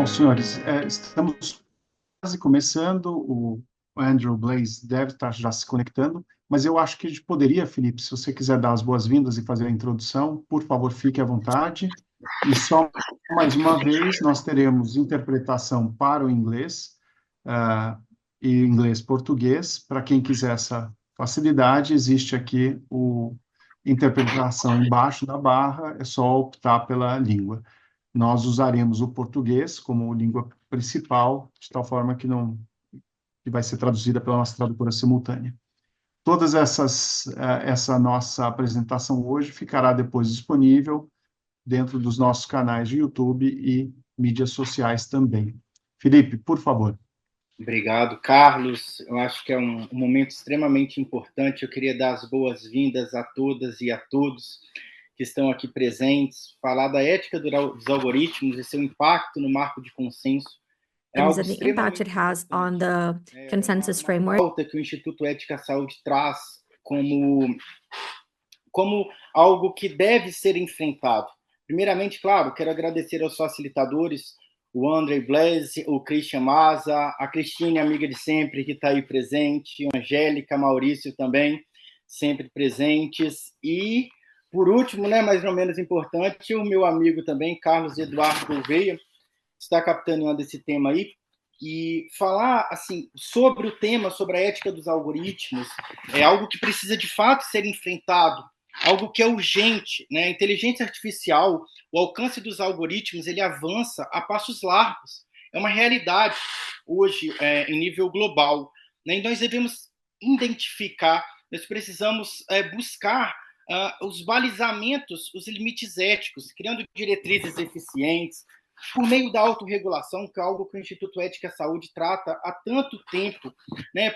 Senhores, estamos quase começando, o Andrew Blaze deve estar já se conectando, mas eu acho que a gente poderia, Felipe, se você quiser dar as boas-vindas e fazer a introdução, por favor, fique à vontade. E só mais uma vez, nós teremos interpretação para o inglês e inglês-português. Para quem quiser essa facilidade, existe aqui o interpretação embaixo da barra, é só optar pela língua. Nós usaremos o português como língua principal, de tal forma que vai ser traduzida pela nossa tradutora simultânea. Todas essa nossa apresentação hoje ficará depois disponível dentro dos nossos canais de YouTube e mídias sociais também. Felipe, por favor. Obrigado, Carlos. Eu acho que é um momento extremamente importante. Eu queria dar as boas-vindas a todas e a todos que estão aqui presentes, falar da ética dos algoritmos e seu impacto no marco de consenso. É algo And the impact it has on the consensus framework. Pauta que o Instituto Ética à Saúde traz como algo que deve ser enfrentado. Primeiramente, claro, quero agradecer aos facilitadores, o André Blaze, o Christian Maza, a Cristine, amiga de sempre, que está aí presente, a Angélica, Maurício também, sempre presentes. E, por último, mais ou menos importante, o meu amigo também, Carlos Eduardo Gouveia, está capitaneando esse tema aí. E falar assim sobre o tema, sobre a ética dos algoritmos, é algo que precisa de fato ser enfrentado, algo que é urgente, né? A inteligência artificial, o alcance dos algoritmos, ele avança a passos largos. É uma realidade hoje em nível global, né? E nós devemos identificar, nós precisamos buscar os balizamentos, os limites éticos, criando diretrizes eficientes, por meio da autorregulação, que é algo que o Instituto Ética à Saúde trata há tanto tempo, né?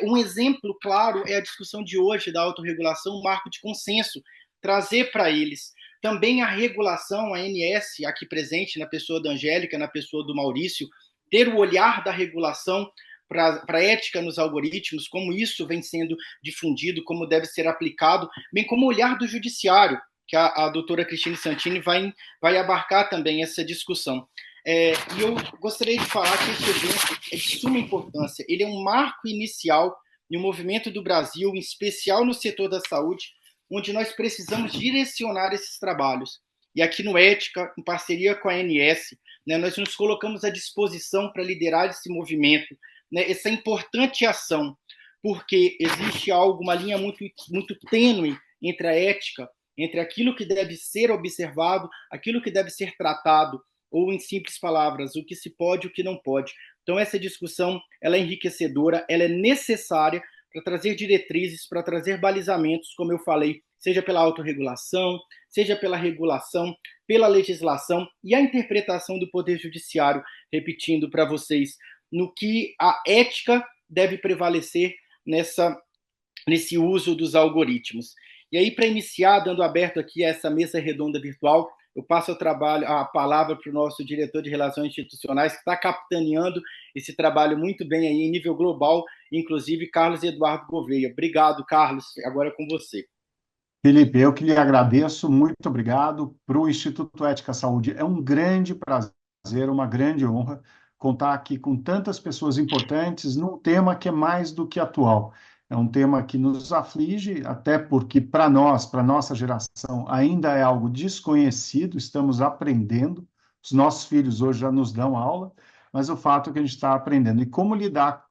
Um exemplo claro é a discussão de hoje da autorregulação, um marco de consenso, trazer para eles também a regulação, a ANS, aqui presente, na pessoa da Angélica, na pessoa do Maurício, ter o olhar da regulação para a ética nos algoritmos, como isso vem sendo difundido, como deve ser aplicado, bem como o olhar do judiciário, que a doutora Cristine Santini vai abarcar também essa discussão. E eu gostaria de falar que esse evento é de suma importância. Ele é um marco inicial em um movimento do Brasil, em especial no setor da saúde, onde nós precisamos direcionar esses trabalhos. E aqui no Ética, em parceria com a ANS, nós nos colocamos à disposição para liderar esse movimento, essa importante ação, porque existe uma linha muito, muito tênue entre a ética, entre aquilo que deve ser observado, aquilo que deve ser tratado, ou, em simples palavras, o que se pode e o que não pode. Então, essa discussão ela é enriquecedora, ela é necessária para trazer diretrizes, para trazer balizamentos, como eu falei, seja pela autorregulação, seja pela regulação, pela legislação e a interpretação do Poder Judiciário, repetindo para vocês, no que a ética deve prevalecer nesse uso dos algoritmos. E aí, para iniciar, dando aberto aqui essa mesa redonda virtual, eu passo a palavra para o nosso diretor de Relações Institucionais, que está capitaneando esse trabalho muito bem aí em nível global, inclusive Carlos Eduardo Gouveia. Obrigado, Carlos. Agora é com você. Felipe, eu que lhe agradeço, muito obrigado. Para o Instituto Ética à Saúde é um grande prazer, uma grande honra contar aqui com tantas pessoas importantes num tema que é mais do que atual. É um tema que nos aflige, até porque para nós, para nossa geração, ainda é algo desconhecido, estamos aprendendo. Os nossos filhos hoje já nos dão aula, mas o fato é que a gente está aprendendo. E como lidar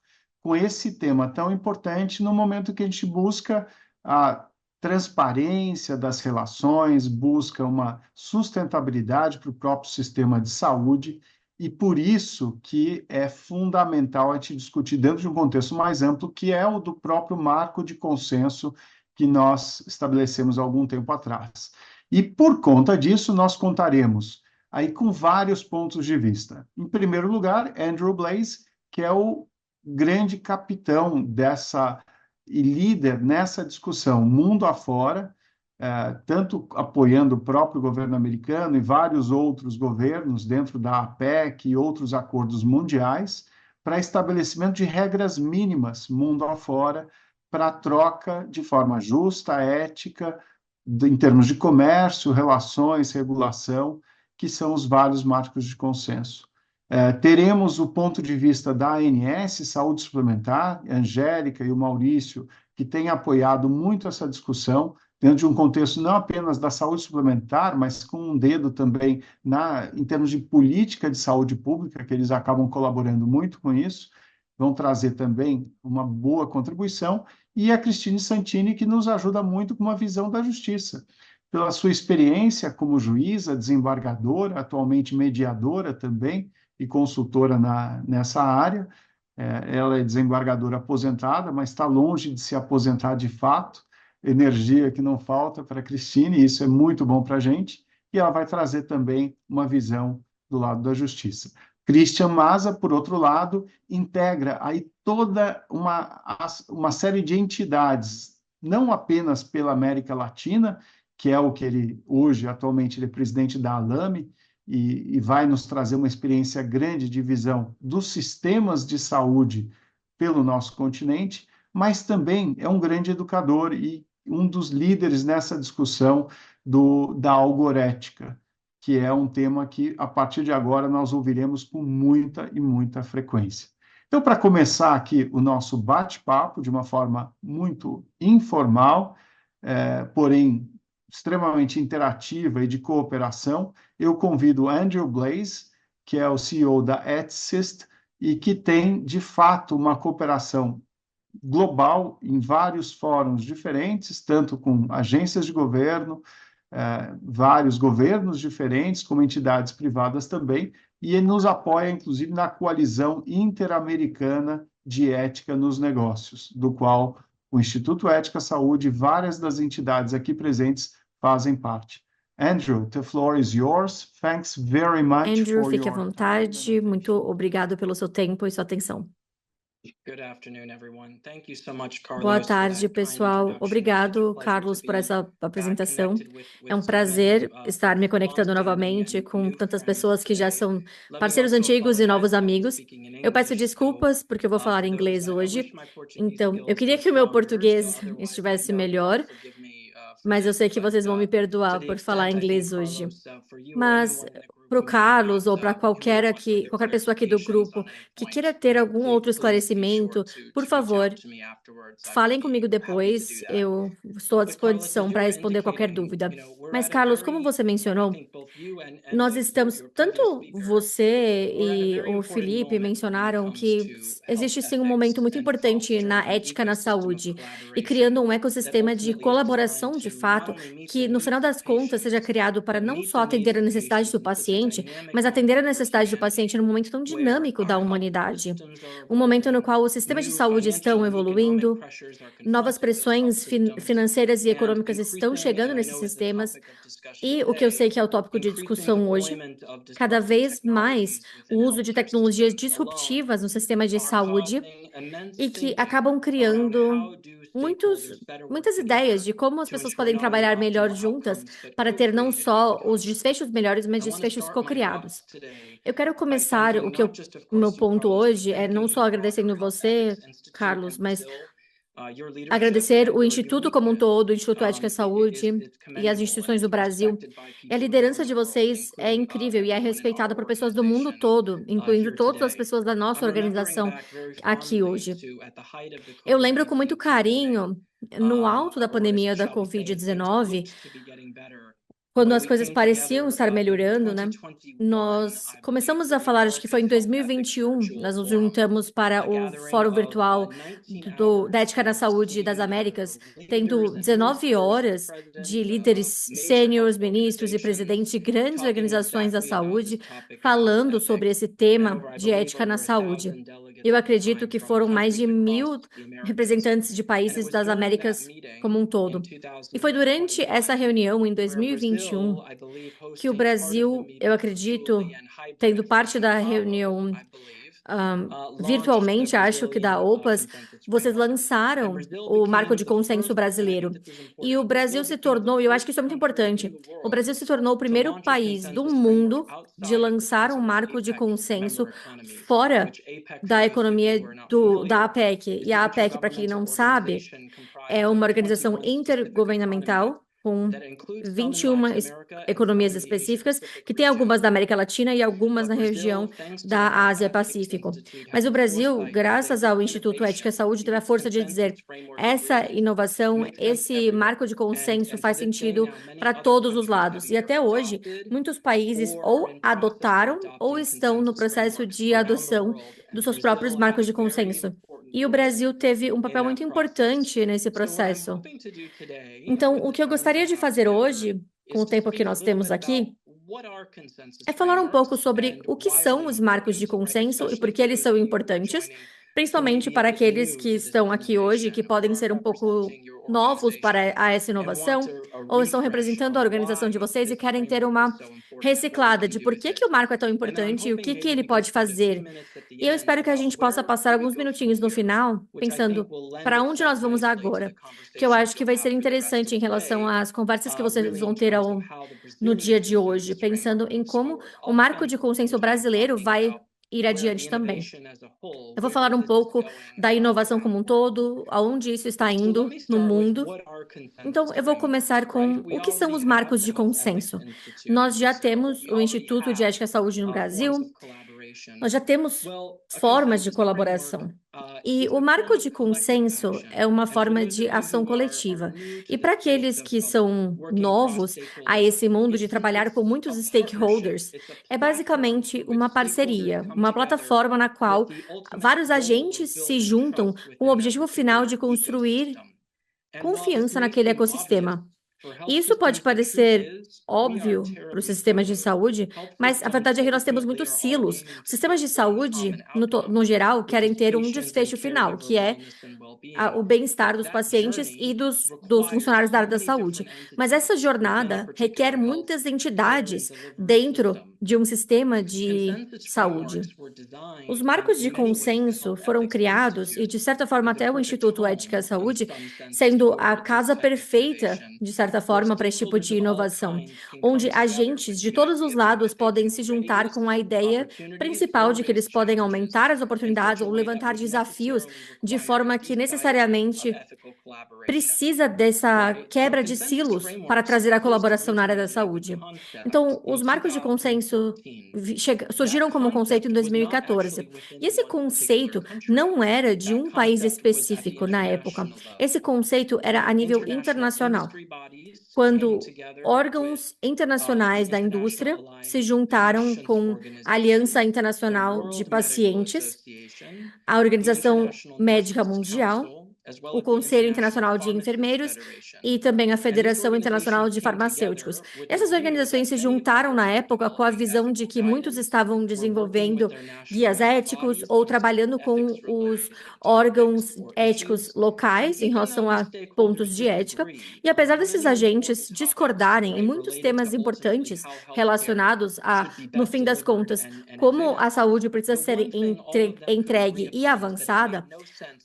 com esse tema tão importante no momento que a gente busca a transparência das relações, busca uma sustentabilidade para o próprio sistema de saúde, e por isso que é fundamental a gente discutir dentro de um contexto mais amplo, que é o do próprio marco de consenso que nós estabelecemos há algum tempo atrás. E por conta disso, nós contaremos aí com vários pontos de vista. Em primeiro lugar, Andrew Blaze, que é o grande capitão dessa e líder nessa discussão mundo afora, tanto apoiando o próprio governo americano e vários outros governos dentro da APEC e outros acordos mundiais, para estabelecimento de regras mínimas mundo afora para a troca de forma justa, ética, em termos de comércio, relações, regulação, que são os vários marcos de consenso. Teremos o ponto de vista da ANS, Saúde Suplementar, a Angélica e o Maurício, que têm apoiado muito essa discussão, dentro de um contexto não apenas da saúde suplementar, mas com um dedo também em termos de política de saúde pública, que eles acabam colaborando muito com isso, vão trazer também uma boa contribuição, e a Cristine Santini, que nos ajuda muito com uma visão da justiça. Pela sua experiência como juíza, desembargadora, atualmente mediadora também, e consultora nessa área. Ela é desembargadora aposentada, mas está longe de se aposentar de fato. Energia que não falta para a Cristine, e isso é muito bom para a gente. E ela vai trazer também uma visão do lado da justiça. Christian Maza, por outro lado, integra aí toda uma série de entidades, não apenas pela América Latina, que é o que ele hoje, atualmente, ele é presidente da ALAME, e vai nos trazer uma experiência grande de visão dos sistemas de saúde pelo nosso continente, mas também é um grande educador e um dos líderes nessa discussão da algorética, que é um tema que, a partir de agora, nós ouviremos com muita e muita frequência. Então, para começar aqui o nosso bate-papo de uma forma muito informal, porém extremamente interativa e de cooperação, eu convido Andrew Blaze, que é o CEO da Ethicist, e que tem, de fato, uma cooperação global em vários fóruns diferentes, tanto com agências de governo, vários governos diferentes, como entidades privadas também, e ele nos apoia, inclusive, na coalizão interamericana de ética nos negócios, do qual o Instituto Ética Saúde e várias das entidades aqui presentes fazem parte. Andrew, the floor is yours. Thanks very much Andrew, for fique à your vontade. Muito obrigado pelo seu tempo e sua atenção. Boa tarde, pessoal. Obrigado, Carlos, por essa apresentação. É um prazer estar me conectando novamente com tantas pessoas que já são parceiros antigos e novos amigos. Eu peço desculpas porque eu vou falar inglês hoje. Então, eu queria que o meu português estivesse melhor, mas eu sei que vocês vão me perdoar por falar inglês hoje. Mas para o Carlos ou para qualquer pessoa aqui do grupo que queira ter algum outro esclarecimento, por favor, falem comigo depois. Eu estou à disposição para responder qualquer dúvida. Mas, Carlos, como você mencionou, nós estamos, tanto você e o Felipe mencionaram que existe sim um momento muito importante na ética na saúde e criando um ecossistema de colaboração de fato que, no final das contas, seja criado para não só atender a necessidade do paciente, mas atender a necessidade do paciente num momento tão dinâmico da humanidade. Um momento no qual os sistemas de saúde estão evoluindo, novas pressões financeiras e econômicas estão chegando nesses sistemas, e o que eu sei que é o tópico de discussão hoje, cada vez mais o uso de tecnologias disruptivas no sistema de saúde e que acabam criando muitas ideias de como as pessoas podem trabalhar melhor juntas para ter não só os desfechos melhores, mas desfechos co-criados. Eu quero começar o meu ponto hoje é não só agradecendo você, Carlos, mas agradecer o Instituto como um todo, o Instituto Ética e Saúde e as instituições do Brasil. E a liderança de vocês é incrível e é respeitada por pessoas do mundo todo, incluindo todas as pessoas da nossa organização aqui hoje. Eu lembro com muito carinho, no alto da pandemia da Covid-19, quando as coisas pareciam estar melhorando, né? Nós começamos a falar, acho que foi em 2021, nós nos juntamos para o Fórum Virtual da Ética na Saúde das Américas, tendo 19 horas de líderes sêniores, ministros e presidentes de grandes organizações da saúde falando sobre esse tema de ética na saúde. Eu acredito que foram mais de 1.000 representantes de países das Américas como um todo. E foi durante essa reunião, em 2021, que o Brasil, eu acredito, tendo parte da reunião virtualmente, acho que da OPAS, vocês lançaram o Marco de Consenso Brasileiro. E o Brasil se tornou, e eu acho que isso é muito importante, o Brasil se tornou o primeiro país do mundo de lançar um marco de consenso fora da economia da APEC. E a APEC, para quem não sabe, é uma organização intergovernamental com 21 economias específicas, que tem algumas da América Latina e algumas na região da Ásia-Pacífico. Mas o Brasil, graças ao Instituto Ética e Saúde, teve a força de dizer: essa inovação, esse marco de consenso faz sentido para todos os lados. E até hoje, muitos países ou adotaram ou estão no processo de adoção dos seus próprios marcos de consenso. E o Brasil teve um papel muito importante nesse processo. Então, o que eu gostaria de fazer hoje, com o tempo que nós temos aqui, é falar um pouco sobre o que são os marcos de consenso e por que eles são importantes, principalmente para aqueles que estão aqui hoje, que podem ser um pouco novos para essa inovação, ou estão representando a organização de vocês e querem ter uma reciclada de por que o marco é tão importante e o que ele pode fazer. E eu espero que a gente possa passar alguns minutinhos no final, pensando para onde nós vamos agora, que eu acho que vai ser interessante em relação às conversas que vocês vão ter no dia de hoje, pensando em como o marco de consenso brasileiro vai ir adiante também. Eu vou falar um pouco da inovação como um todo, aonde isso está indo no mundo. Então, eu vou começar com o que são os marcos de consenso. Nós já temos o Instituto de Ética e Saúde no Brasil, nós já temos formas de colaboração. E o marco de consenso é uma forma de ação coletiva. E para aqueles que são novos a esse mundo de trabalhar com muitos stakeholders, é basicamente uma parceria, uma plataforma na qual vários agentes se juntam com o objetivo final de construir confiança naquele ecossistema. Isso pode parecer óbvio para os sistemas de saúde, mas a verdade é que nós temos muitos silos. Os sistemas de saúde, no geral, querem ter um desfecho final, que é o bem-estar dos pacientes e dos funcionários da área da saúde. Mas essa jornada requer muitas entidades dentro de um sistema de saúde. Os marcos de consenso foram criados, e de certa forma até o Instituto Ética e Saúde, sendo a casa perfeita, de certa forma, para esse tipo de inovação, onde agentes de todos os lados podem se juntar com a ideia principal de que eles podem aumentar as oportunidades ou levantar desafios de forma que necessariamente precisa dessa quebra de silos para trazer a colaboração na área da saúde. Então, os marcos de consenso surgiram como conceito em 2014. E esse conceito não era de um país específico na época. Esse conceito era a nível internacional, quando órgãos internacionais da indústria se juntaram com a Aliança Internacional de Pacientes, a Organização Médica Mundial, o Conselho Internacional de Enfermeiros e também a Federação Internacional de Farmacêuticos. Essas organizações se juntaram na época com a visão de que muitos estavam desenvolvendo guias éticos ou trabalhando com os órgãos éticos locais em relação a pontos de ética. E apesar desses agentes discordarem em muitos temas importantes relacionados a, no fim das contas, como a saúde precisa ser entregue e avançada,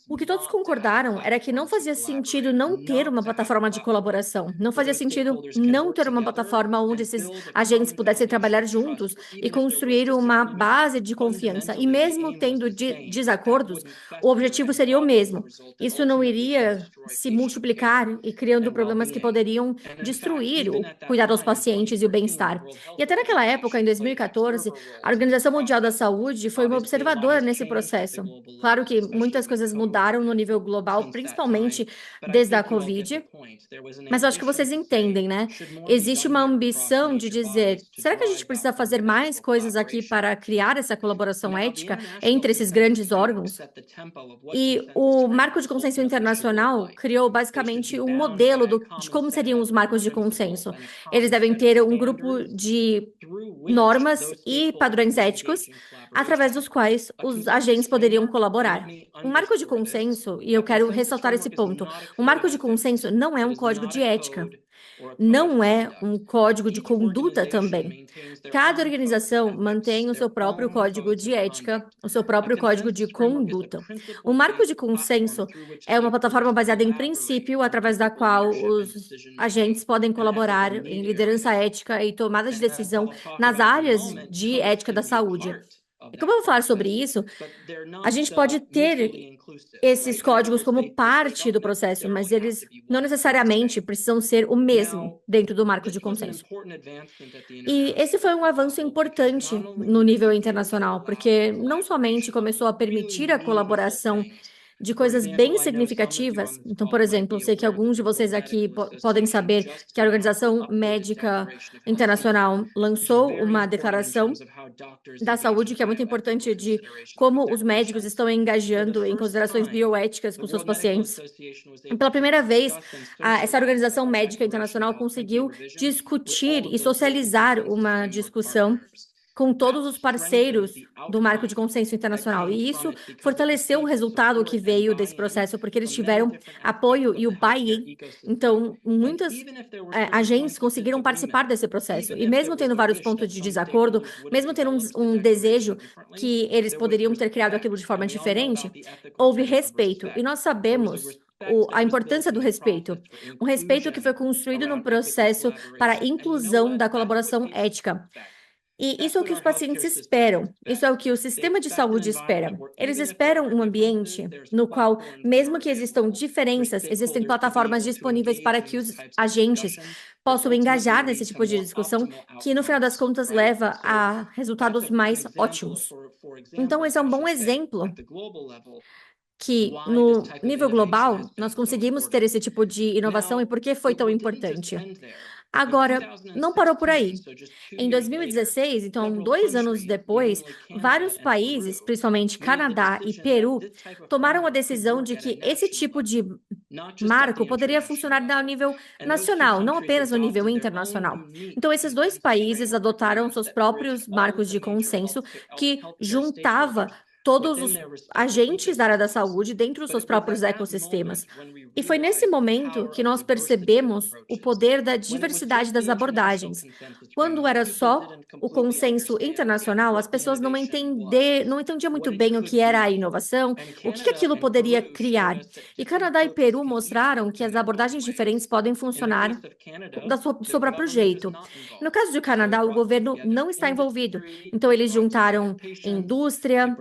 o que todos concordaram era que não fazia sentido não ter uma plataforma de colaboração, não fazia sentido não ter uma plataforma onde esses agentes pudessem trabalhar juntos e construir uma base de confiança. E mesmo tendo desacordos, o objetivo seria o mesmo. Isso não iria se multiplicar e criando problemas que poderiam destruir o cuidado aos pacientes e o bem-estar. E até naquela época, em 2014, a Organização Mundial da Saúde foi uma observadora nesse processo. Claro que muitas coisas mudaram no nível global, principalmente desde a Covid, mas eu acho que vocês entendem, né? Existe uma ambição de dizer, será que a gente precisa fazer mais coisas aqui para criar essa colaboração ética entre esses grandes órgãos? E o Marco de Consenso Internacional criou basicamente um modelo de como seriam os marcos de consenso. Eles devem ter um grupo de normas e padrões éticos através dos quais os agentes poderiam colaborar. Um marco de consenso, e eu quero ressaltar esse ponto, um marco de consenso não é um código de ética, não é um código de conduta também. Cada organização mantém o seu próprio código de ética, o seu próprio código de conduta. O marco de consenso é uma plataforma baseada em princípio, através da qual os agentes podem colaborar em liderança ética e tomada de decisão nas áreas de ética da saúde. E como eu vou falar sobre isso, a gente pode ter esses códigos como parte do processo, mas eles não necessariamente precisam ser o mesmo dentro do marco de consenso. E esse foi um avanço importante no nível internacional, porque não somente começou a permitir a colaboração de coisas bem significativas. Então, por exemplo, eu sei que alguns de vocês aqui podem saber que a Organização Médica Internacional lançou uma declaração da saúde, que é muito importante, de como os médicos estão engajando em considerações bioéticas com seus pacientes. E pela primeira vez, essa Organização Médica Internacional conseguiu discutir e socializar uma discussão com todos os parceiros do marco de consenso internacional. E isso fortaleceu o resultado que veio desse processo, porque eles tiveram apoio e o buy-in. Então, muitas agentes conseguiram participar desse processo. E mesmo tendo vários pontos de desacordo, mesmo tendo um desejo que eles poderiam ter criado aquilo de forma diferente, houve respeito. E nós sabemos a importância do respeito. Um respeito que foi construído no processo para a inclusão da colaboração ética. E isso é o que os pacientes esperam, isso é o que o sistema de saúde espera. Eles esperam um ambiente no qual, mesmo que existam diferenças, existem plataformas disponíveis para que os agentes possam engajar nesse tipo de discussão, que no final das contas leva a resultados mais ótimos. Então, esse é um bom exemplo que, no nível global, nós conseguimos ter esse tipo de inovação e por que foi tão importante. Agora, não parou por aí. Em 2016, então 2 anos depois, vários países, principalmente Canadá e Peru, tomaram a decisão de que esse tipo de marco poderia funcionar no nível nacional, não apenas no nível internacional. Então, esses 2 países adotaram seus próprios marcos de consenso que juntava todos os agentes da área da saúde dentro dos seus próprios ecossistemas. E foi nesse momento que nós percebemos o poder da diversidade das abordagens. Quando era só o consenso internacional, as pessoas não entendiam muito bem o que era a inovação, o que aquilo poderia criar. E Canadá e Peru mostraram que as abordagens diferentes podem funcionar do seu próprio jeito. No caso do Canadá, o governo não está envolvido. Então, eles juntaram indústria,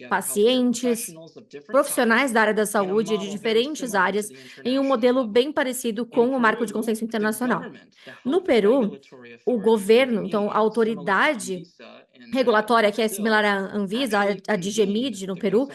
pacientes, profissionais da área da saúde de diferentes áreas em um modelo bem parecido com o marco de consenso internacional. No Peru, o governo, então a autoridade regulatória, que é similar à Anvisa, a DGMID no Peru,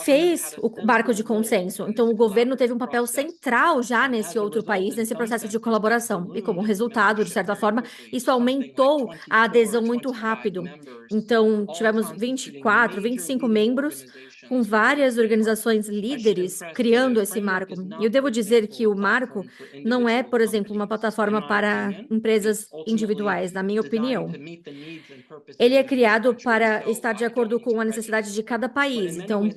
fez o marco de consenso. Então, o governo teve um papel central já nesse outro país, nesse processo de colaboração. E como resultado, de certa forma, isso aumentou a adesão muito rápido. Então, tivemos 24, 25 membros, com várias organizações líderes criando esse marco. E eu devo dizer que o marco não é, por exemplo, uma plataforma para empresas individuais, na minha opinião. Ele é criado para estar de acordo com a necessidade de cada país. Então,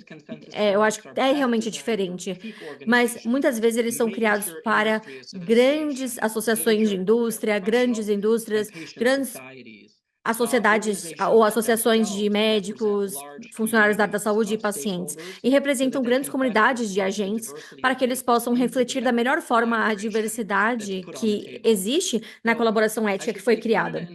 eu acho que é realmente diferente. Mas muitas vezes eles são criados para grandes associações de indústria, grandes indústrias, grandes as sociedades ou associações de médicos, funcionários da área da saúde e pacientes, e representam grandes comunidades de agentes para que eles possam refletir da melhor forma a diversidade que existe na colaboração ética que foi criada.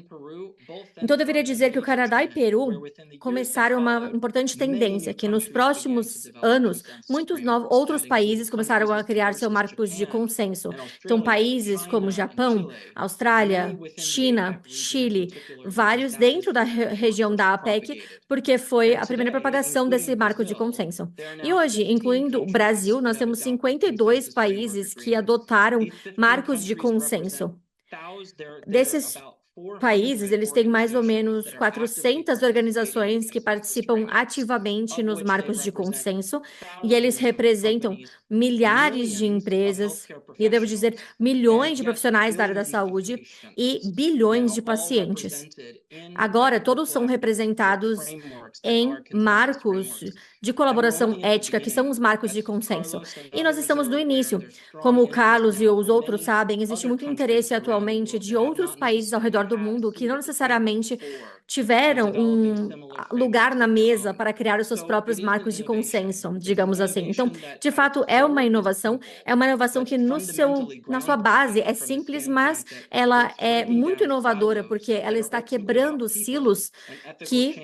Então, eu deveria dizer que o Canadá e Peru começaram uma importante tendência, que nos próximos anos, muitos outros países começaram a criar seus marcos de consenso. Então, países como Japão, Austrália, China, Chile, vários dentro da região da APEC, porque foi a primeira propagação desse marco de consenso. E hoje, incluindo o Brasil, nós temos 52 países que adotaram marcos de consenso. Desses países, eles têm mais ou menos 400 organizações que participam ativamente nos marcos de consenso, e eles representam milhares de empresas, e eu devo dizer, milhões de profissionais da área da saúde e bilhões de pacientes. Agora, todos são representados em marcos de colaboração ética, que são os marcos de consenso. E nós estamos no início. Como o Carlos e os outros sabem, existe muito interesse atualmente de outros países ao redor do mundo que não necessariamente tiveram um lugar na mesa para criar os seus próprios marcos de consenso, digamos assim. Então, de fato, é uma inovação que na sua base é simples, mas ela é muito inovadora, porque ela está quebrando silos que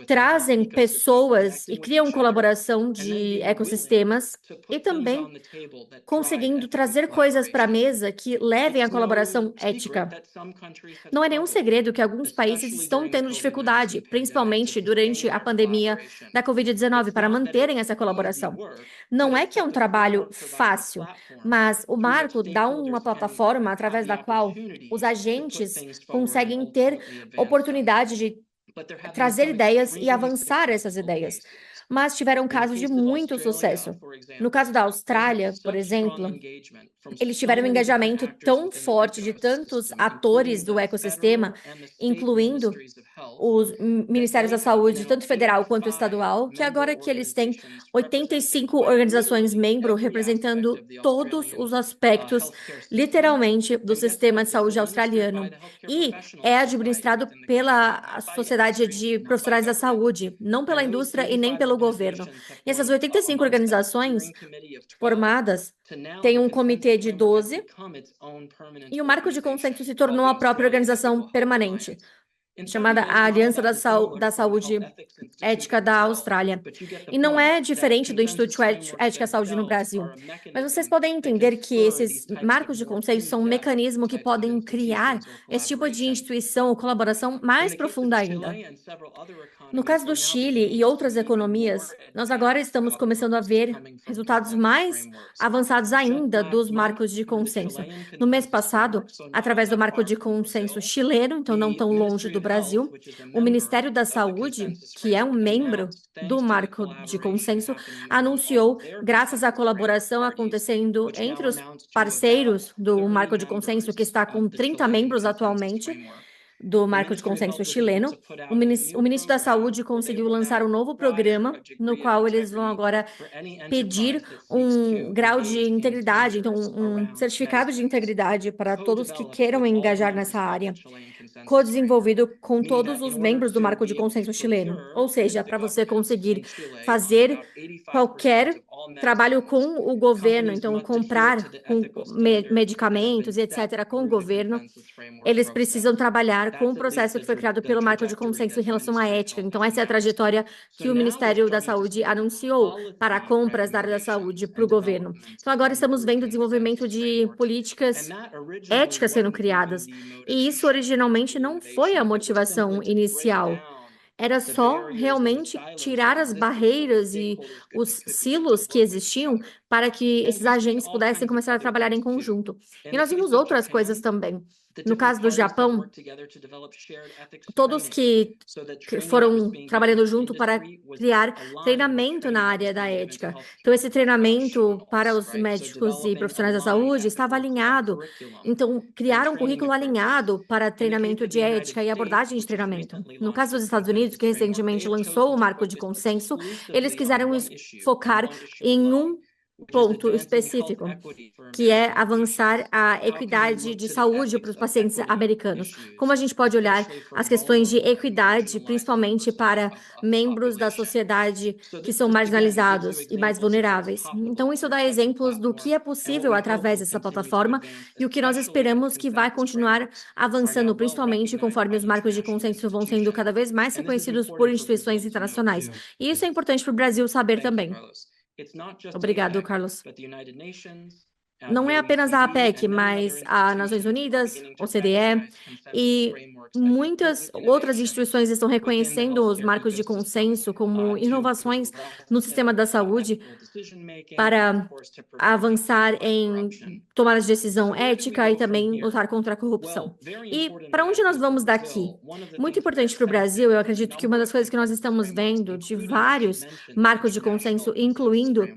trazem pessoas e criam colaboração de ecossistemas e também conseguindo trazer coisas para a mesa que levem à colaboração ética. Não é nenhum segredo que alguns países estão tendo dificuldade, principalmente durante a pandemia da Covid-19, para manterem essa colaboração. Não é que é um trabalho fácil, mas o marco dá uma plataforma através da qual os agentes conseguem ter oportunidade de trazer ideias e avançar essas ideias. Mas tiveram casos de muito sucesso. No caso da Austrália, por exemplo, eles tiveram um engajamento tão forte de tantos atores do ecossistema, incluindo os ministérios da saúde, tanto federal quanto estadual, que agora que eles têm 85 organizações membros representando todos os aspectos, literalmente, do sistema de saúde australiano. E é administrado pela Sociedade de Profissionais da Saúde, não pela indústria e nem pelo governo. E essas 85 organizações formadas têm um comitê de 12, e o marco de consenso se tornou a própria organização permanente, chamada a Aliança da Saúde Ética da Austrália. E não é diferente do Instituto Ética e Saúde no Brasil. Mas vocês podem entender que esses marcos de consenso são um mecanismo que podem criar esse tipo de instituição ou colaboração mais profunda ainda. No caso do Chile e outras economias, nós agora estamos começando a ver resultados mais avançados ainda dos marcos de consenso. No mês passado, através do marco de consenso chileno, então não tão longe do Brasil, o Ministério da Saúde, que é um membro do marco de consenso, anunciou, graças à colaboração acontecendo entre os parceiros do marco de consenso, que está com 30 membros atualmente, do marco de consenso chileno, o ministro da Saúde conseguiu lançar um novo programa, no qual eles vão agora pedir um grau de integridade, então um certificado de integridade para todos que queiram engajar nessa área, co-desenvolvido com todos os membros do marco de consenso chileno. Ou seja, para você conseguir fazer qualquer trabalho com o governo, então comprar medicamentos e etc. com o governo, eles precisam trabalhar com o processo que foi criado pelo marco de consenso em relação à ética. Então, essa é a trajetória que o Ministério da Saúde anunciou para compras da área da saúde para o governo. Então, agora estamos vendo o desenvolvimento de políticas éticas sendo criadas. E isso originalmente não foi a motivação inicial. Era só realmente tirar as barreiras e os silos que existiam para que esses agentes pudessem começar a trabalhar em conjunto. E nós vimos outras coisas também. No caso do Japão, todos que foram trabalhando junto para criar treinamento na área da ética. Então, esse treinamento para os médicos e profissionais da saúde estava alinhado. Então, criaram um currículo alinhado para treinamento de ética e abordagem de treinamento. No caso dos Estados Unidos, que recentemente lançou o marco de consenso, eles quiseram focar em um ponto específico, que é avançar a equidade de saúde para os pacientes americanos. Como a gente pode olhar as questões de equidade, principalmente para membros da sociedade que são marginalizados e mais vulneráveis. Então, isso dá exemplos do que é possível através dessa plataforma e o que nós esperamos que vai continuar avançando, principalmente conforme os marcos de consenso vão sendo cada vez mais reconhecidos por instituições internacionais. E isso é importante para o Brasil saber também. Obrigado, Carlos. Não é apenas a APEC, mas as Nações Unidas, OCDE e muitas outras instituições estão reconhecendo os marcos de consenso como inovações no sistema da saúde para avançar em tomar de decisão ética e também lutar contra a corrupção. E para onde nós vamos daqui? Muito importante para o Brasil, eu acredito que uma das coisas que nós estamos vendo de vários marcos de consenso, incluindo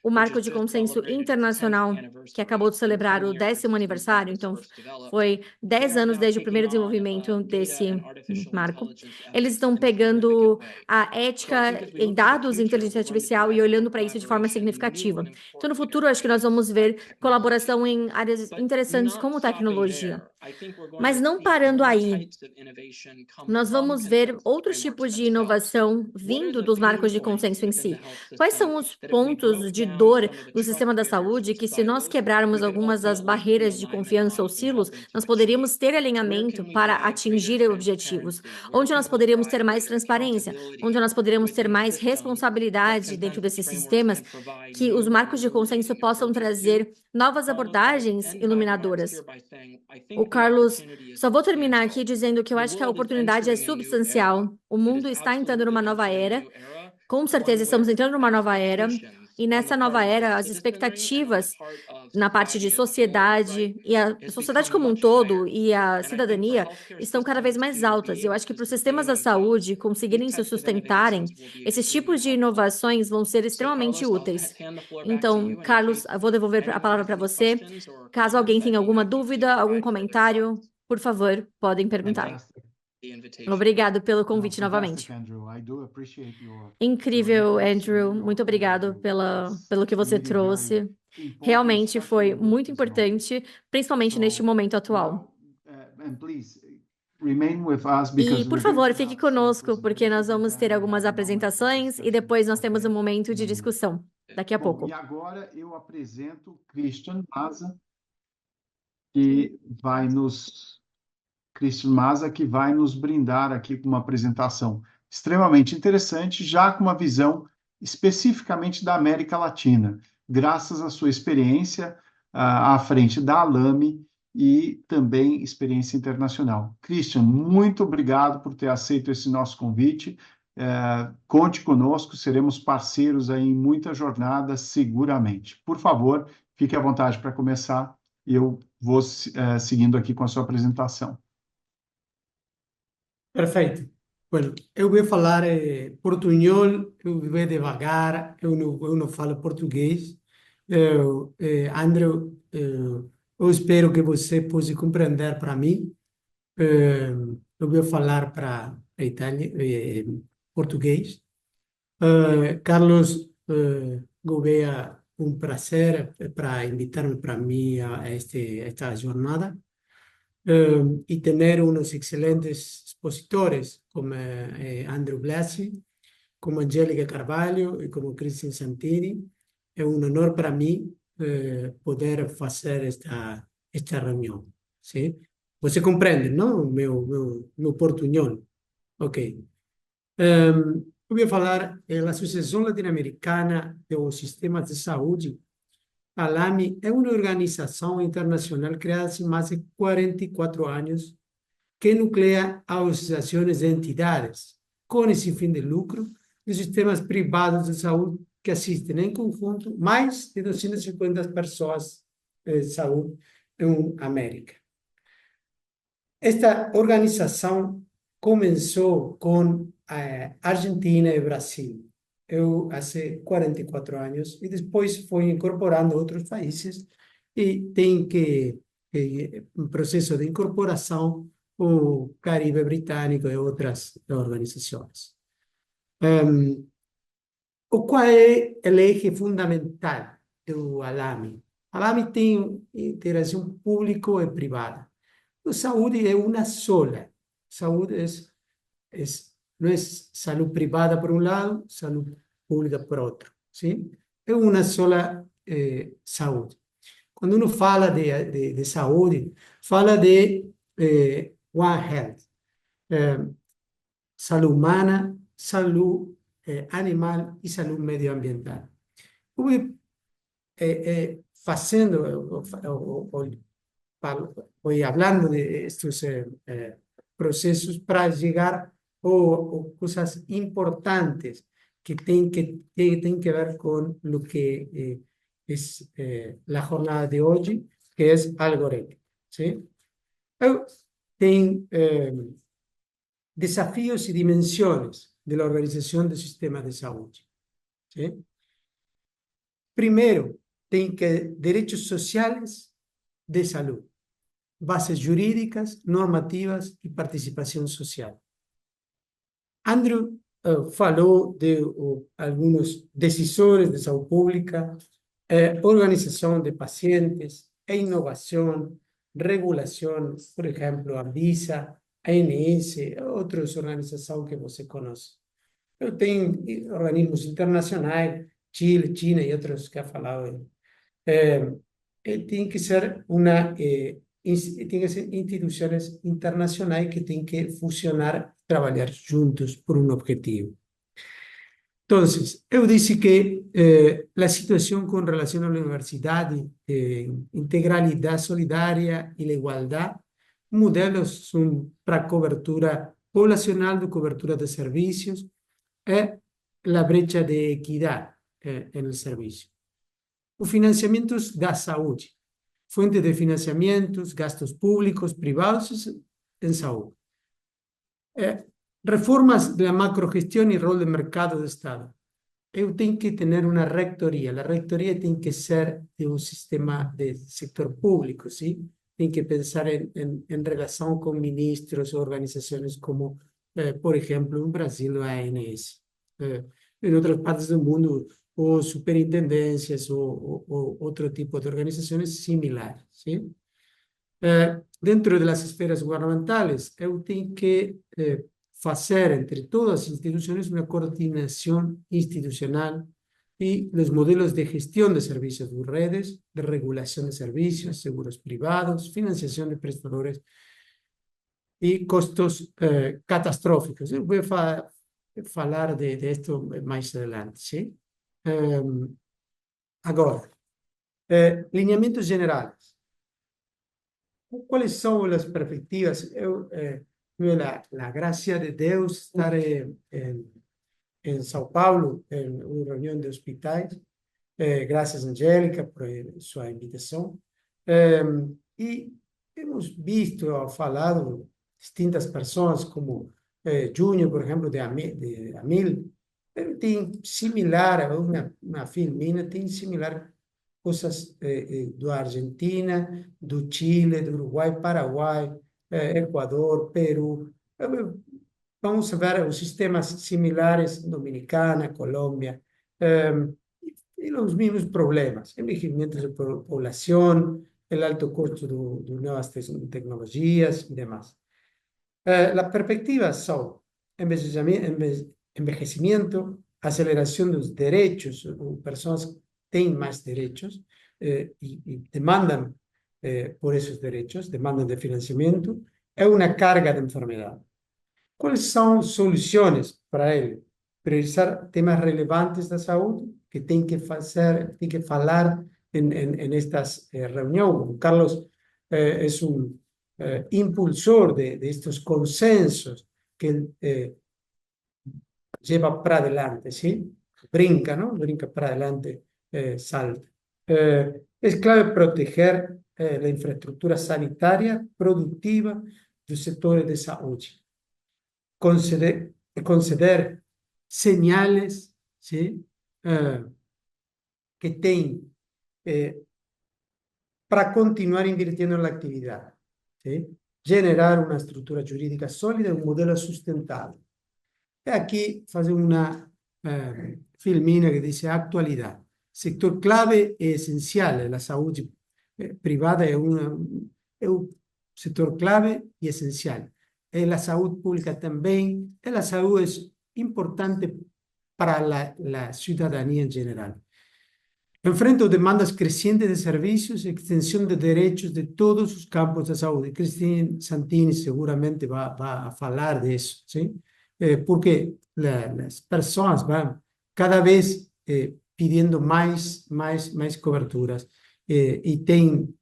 o marco de consenso internacional, que acabou de celebrar o 10º aniversário, então foi 10 anos desde o primeiro desenvolvimento desse marco. Eles estão pegando a ética em dados e inteligência artificial e olhando para isso de forma significativa. Então, no futuro, acho que nós vamos ver colaboração em áreas interessantes como tecnologia. Mas não parando aí, nós vamos ver outros tipos de inovação vindo dos marcos de consenso em si. Quais são os pontos de dor no sistema da saúde que, se nós quebrarmos algumas das barreiras de confiança ou silos, nós poderíamos ter alinhamento para atingir objetivos? Onde nós poderíamos ter mais transparência? Onde nós poderíamos ter mais responsabilidade dentro desses sistemas? Que os marcos de consenso possam trazer novas abordagens iluminadoras. O Carlos, só vou terminar aqui dizendo que eu acho que a oportunidade é substancial. O mundo está entrando numa nova era. Com certeza estamos entrando numa nova era. E nessa nova era, as expectativas na parte de sociedade e a sociedade como um todo e a cidadania estão cada vez mais altas. Eu acho que para os sistemas da saúde conseguirem se sustentarem, esses tipos de inovações vão ser extremamente úteis. Então, Carlos, eu vou devolver a palavra para você. Caso alguém tenha alguma dúvida, algum comentário, por favor, podem perguntar. Obrigado pelo convite novamente. Incrível, Andrew. Muito obrigado pelo que você trouxe. Realmente foi muito importante, principalmente neste momento atual. E, por favor, fique conosco, porque nós vamos ter algumas apresentações e depois nós temos um momento de discussão, daqui a pouco. E agora eu apresento Christian Maza, que vai nos brindar aqui com uma apresentação extremamente interessante, já com uma visão especificamente da América Latina, graças à sua experiência à frente da Alame e também experiência internacional. Christian, muito obrigado por ter aceito esse nosso convite. Conte conosco, seremos parceiros aí em muitas jornadas, seguramente. Por favor, fique à vontade para começar e eu vou seguindo aqui com a sua apresentação. Perfeito. Bueno, eu vou falar portunhol, eu vou devagar, eu não falo português. Andrew, eu espero que você possa compreender para mim. Eu vou falar para Itália, português. Carlos Gouveia, um prazer para invitar-me para mim a esta jornada. Y tener unos excelentes expositores como Andrew Blasi, como Angélica Carvalho y como Christian Santini. Es un honor para mí poder hacer esta reunión. ¿Sí? Você compreende, ¿no? Meu portunhol. Ok. Eu vou falar da Associação Latino-Americana dos Sistemas de Saúde. A ALAME é uma organização internacional criada há mais de 44 anos que nuclea associações de entidades com esse fim de lucro de sistemas privados de saúde que assistem em conjunto mais de 250 pessoas de saúde em América. Esta organização começou com a Argentina e Brasil. Eu há 44 anos e depois foi incorporando outros países e tem que um processo de incorporação o Caribe Britânico e outras organizações. Qual é o eixo fundamental do ALAME? A ALAME tem interação público e privada. A saúde é uma sola. Saúde não é saúde privada por um lado, saúde pública por outro. ¿Sí? É uma sola saúde. Quando uno fala de saúde, fala de One Health. Saúde humana, saúde animal e saúde medioambiental. Fazendo, voy hablando de estos procesos para llegar a cosas importantes que tienen que ver con lo que es la jornada de hoy, que es algoritmo. ¿Sí? Tem desafíos y dimensiones de la organización del sistema de salud. ¿Sí? Primeiro, tem que direitos sociais de saúde, bases jurídicas, normativas e participação social. Andrew falou de alguns decisores de saúde pública, organização de pacientes, inovação, regulação, por exemplo, a Anvisa, a ANS, outras organizações que você conhece. Eu tenho organismos internacionais, Chile, China e outros que ha falado. Tem que ser tem que ser instituições internacionais que têm que funcionar, trabalhar juntos por um objetivo. Então, eu disse que a situação com relação à universidade, integralidade solidária e a igualdade, modelos são para cobertura populacional, de cobertura de serviços, e a brecha de equidade no serviço. Os financiamentos da saúde, fonte de financiamentos, gastos públicos, privados em saúde. Reformas da macrogestão e rol de mercado do Estado. Eu tenho que ter uma rectoria. A rectoria tem que ser de um sistema de setor público, sim? Tem que pensar em relação com ministros, organizações como, por exemplo, no Brasil, a ANS. Em outras partes do mundo, ou superintendências, ou outro tipo de organizações similares, sim? Dentro das esferas governamentais, eu tenho que fazer entre todas as instituições uma coordenação institucional e os modelos de gestão de serviços de redes, de regulação de serviços, seguros privados, financiação de prestadores e custos catastróficos. Eu vou falar de esto mais adelante, sim? Agora, lineamentos gerais. Quais são as perspectivas? Eu tive a graça de Deus estar em São Paulo, em uma reunião de hospitais. Graças, Angélica, por sua invitação. E hemos visto ou falado distintas pessoas, como Júnior, por exemplo, de Amil. Tem similar, uma filmina, tem similar coisas do Argentina, do Chile, do Uruguai, Paraguai, Equador, Peru. Vamos ver os sistemas similares, Dominicana, Colômbia, e os mesmos problemas, envejecimento de população, o alto custo de novas tecnologias e demais. As perspectivas são envejecimento, aceleração dos direitos, pessoas têm mais direitos e demandam por esses direitos, demandam de financiamento, é uma carga de enfermidade. Quais são soluções para ele? Priorizar temas relevantes da saúde, que tem que falar em estas reuniões. O Carlos é um impulsor de estes consensos que lleva para adelante, ¿sí? Brinca, ¿no? Brinca para adelante, salta. Es clave proteger la infraestructura sanitaria productiva dos setores de saúde. Conceder señales, ¿sí? Que tem para continuar invirtiendo en la actividad, ¿sí? Generar una estructura jurídica sólida y un modelo sustentable. E aqui fazer uma filmina que diz atualidade. Sector clave e essencial, a saúde privada é um setor clave e essencial. A saúde pública também, a saúde é importante para a cidadania em geral. Enfrenta demandas crescentes de serviços e extensão de direitos de todos os campos da saúde. Cristina Santini seguramente vai falar disso, sim? Porque as pessoas vão cada vez pedindo mais coberturas e tem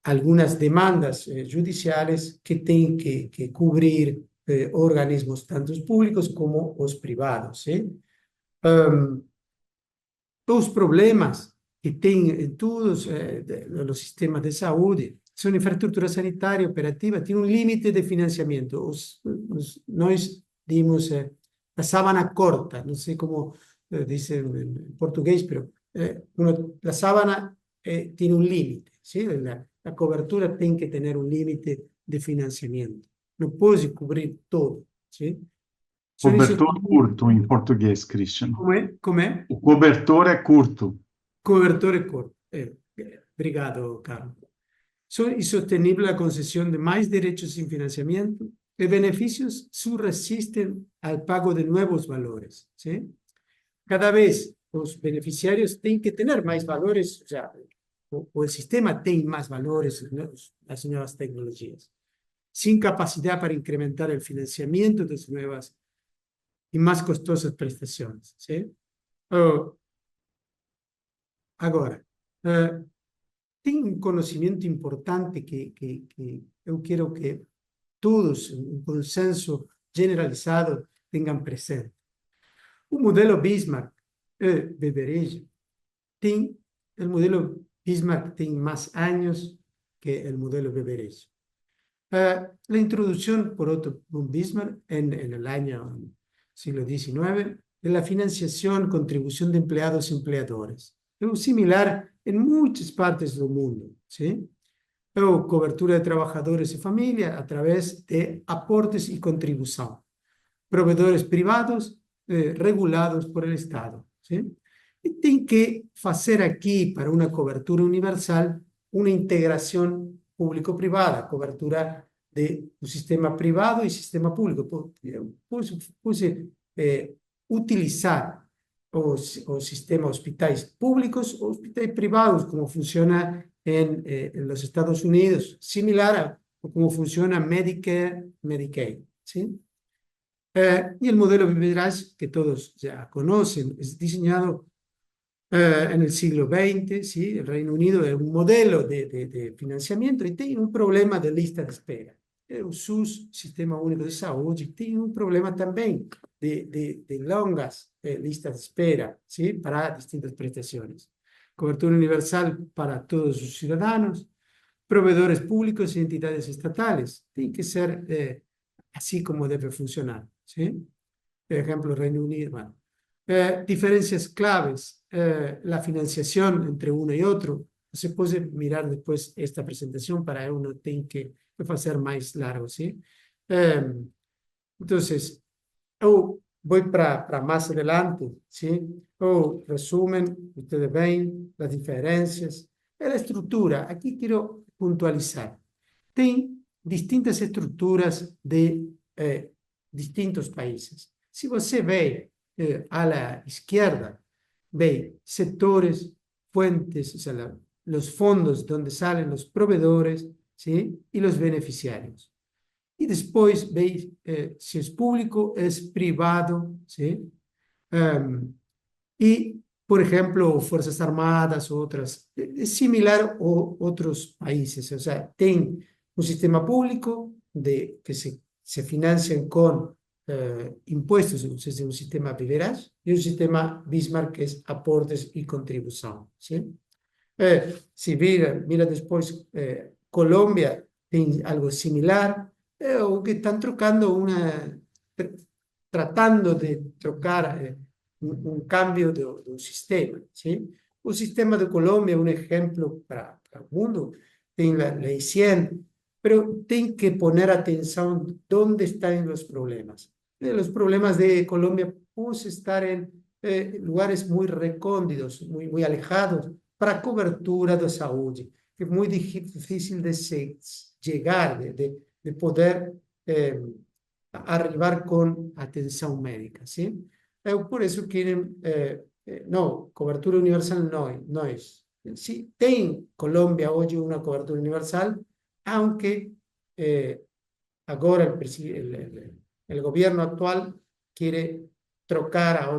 algumas demandas judiciais que têm que cobrir organismos tanto os públicos como os privados. Os problemas que tem em todos os sistemas de saúde são infraestrutura sanitária operativa, tem um limite de financiamento. Nós dimos a sábana corta, não sei como dicen en portugués, pero la sábana tiene un límite, ¿sí? La cobertura tiene que tener un límite de financiamiento. No puede cubrir todo, ¿sí? Son Cobertor insostenibles. curto em português, Christian. ¿Cómo es? ¿Cómo es? O cobertor é curto. Cobertor corto. Obrigado, Carlos. Son insostenibles la concesión de más derechos sin financiamiento. Los beneficios subsisten al pago de nuevos valores, ¿sí? Cada vez los beneficiarios tienen que tener más valores, o sea, o el sistema tiene más valores, ¿no? Las nuevas tecnologías, sin capacidad para incrementar el financiamiento de sus nuevas y más costosas prestaciones, ¿sí? Agora, tem um conhecimento importante que eu quero que todos, um consenso generalizado, tenham presente. O modelo Bismarck Beveridge o modelo Bismarck tem mais anos que o modelo Beveridge. La introducción por Otto von Bismarck en el año siglo XIX de la financiación, contribución de empleados y empleadores. Es similar en muchas partes del mundo, ¿sí? O cobertura de trabajadores y familia a través de aportes y contribución. Proveedores privados regulados por el Estado, ¿sí? Y tiene que hacer aquí, para una cobertura universal, una integración público-privada, cobertura de un sistema privado y sistema público. Puse utilizar o sistema hospitales públicos o hospitales privados, como funciona en los Estados Unidos, similar a cómo funciona Medicare, Medicaid, ¿sí? Y el modelo Beveridge, que todos ya conocen, es diseñado en el siglo XX, ¿sí? El Reino Unido es un modelo de financiamiento y tiene un problema de lista de espera. El SUS, Sistema Único de Salud, tiene un problema también de longas listas de espera, ¿sí? Para distintas prestaciones. Cobertura universal para todos sus ciudadanos, proveedores públicos y entidades estatales. Tiene que ser así como debe funcionar, ¿sí? Por ejemplo, Reino Unido, bueno. Diferencias claves, la financiación entre uno y otro. Se puede mirar después esta presentación para uno tener que hacer más largo, ¿sí? Entonces, voy para más adelante, ¿sí? Resumen, ustedes ven las diferencias. La estructura, aquí quiero puntualizar. Tem distintas estructuras de distintos países. Si você ve a la izquierda, ve sectores, fuentes, o sea, los fondos donde salen los proveedores, ¿sí? Y los beneficiarios. Y después veis si es público, es privado, ¿sí? Y, por ejemplo, Fuerzas Armadas, otras, es similar a otros países. O sea, tienen un sistema público que se financian con impuestos, es un sistema Beveridge, y un sistema Bismarck que es aportes y contribución, ¿sí? Si mira después, Colombia tiene algo similar, o que están tratando de trocar un cambio de un sistema, ¿sí? El sistema de Colombia es un ejemplo para el mundo, tiene la ley 100, pero tiene que poner atención dónde están los problemas. Los problemas de Colombia pueden estar en lugares muy recónditos, muy alejados, para cobertura de salud, que es muy difícil de llegar, de poder arribar con atención médica, ¿sí? Por eso quieren, no, cobertura universal no es. Sí, tem Colombia hoy una cobertura universal, aunque ahora el gobierno actual quiere trocar a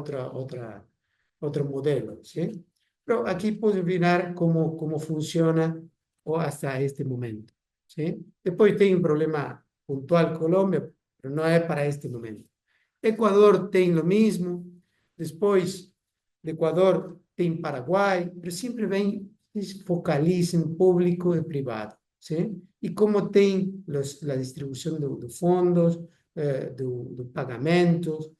otro modelo, ¿sí? Pero aquí pueden mirar cómo funciona hasta este momento, ¿sí? Después tiene un problema puntual Colombia, pero no es para este momento. Ecuador tiene lo mismo, después de Ecuador tiene Paraguay, pero siempre focalizan en público y privado, ¿sí? Y cómo tiene la distribución de fondos, de pagamentos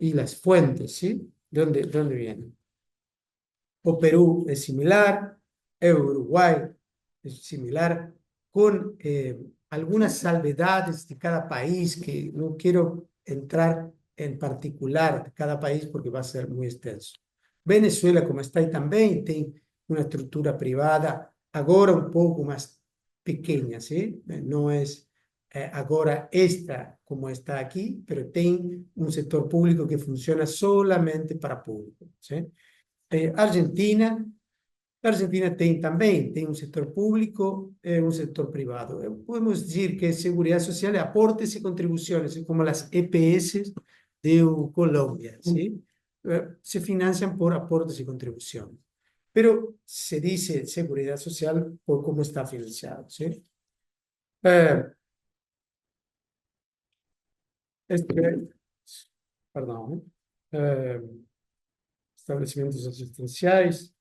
y las fuentes, ¿sí? dónde viene? O Perú es similar, Uruguay es similar, con algunas salvedades de cada país que no quiero entrar en particular de cada país porque va a ser muy extenso. Venezuela, como está aí também, tem uma estrutura privada, agora um pouco mais pequena, ¿sí? Não é agora esta como está aqui, pero tem um setor público que funciona solamente para público, ¿sí? Argentina tem também, tem um setor público e um setor privado. Podemos dizer que seguridade social é aportes e contribuições, como as EPS de Colômbia, ¿sí? Se financian por aportes y contribuciones. Pero se dice seguridad social por cómo está financiado, ¿sí? Perdón, establecimientos asistenciales.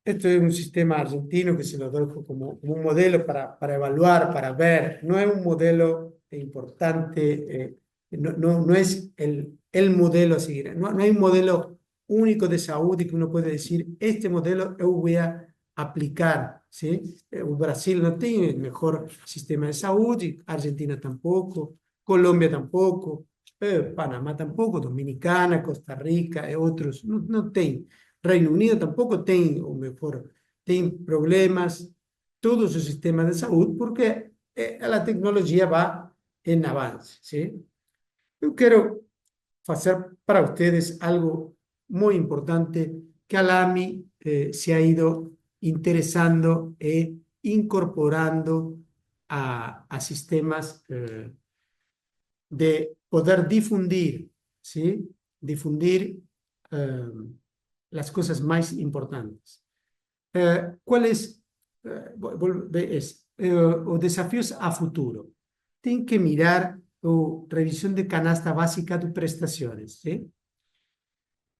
Esto es un sistema argentino que se lo doy como un modelo para evaluar, para ver. No es un modelo importante, no es el modelo a seguir. No hay un modelo único de salud y que uno puede decir, este modelo yo voy a aplicar, ¿sí? Brasil no tiene el mejor sistema de salud, y Argentina tampoco, Colombia tampoco, Panamá tampoco, Dominicana, Costa Rica y otros, no tienen. Reino Unido tampoco tem, ou melhor, tem problemas, todo o seu sistema de saúde, porque a tecnologia vai em avance, ¿sí? Eu quero fazer para vocês algo muito importante que a LAMI se ha ido interesando e incorporando a sistemas de poder difundir, ¿sí? Difundir las cosas más importantes. ¿Cuál es os desafios a futuro? Tem que mirar a revisión de canasta básica de prestaciones, ¿sí?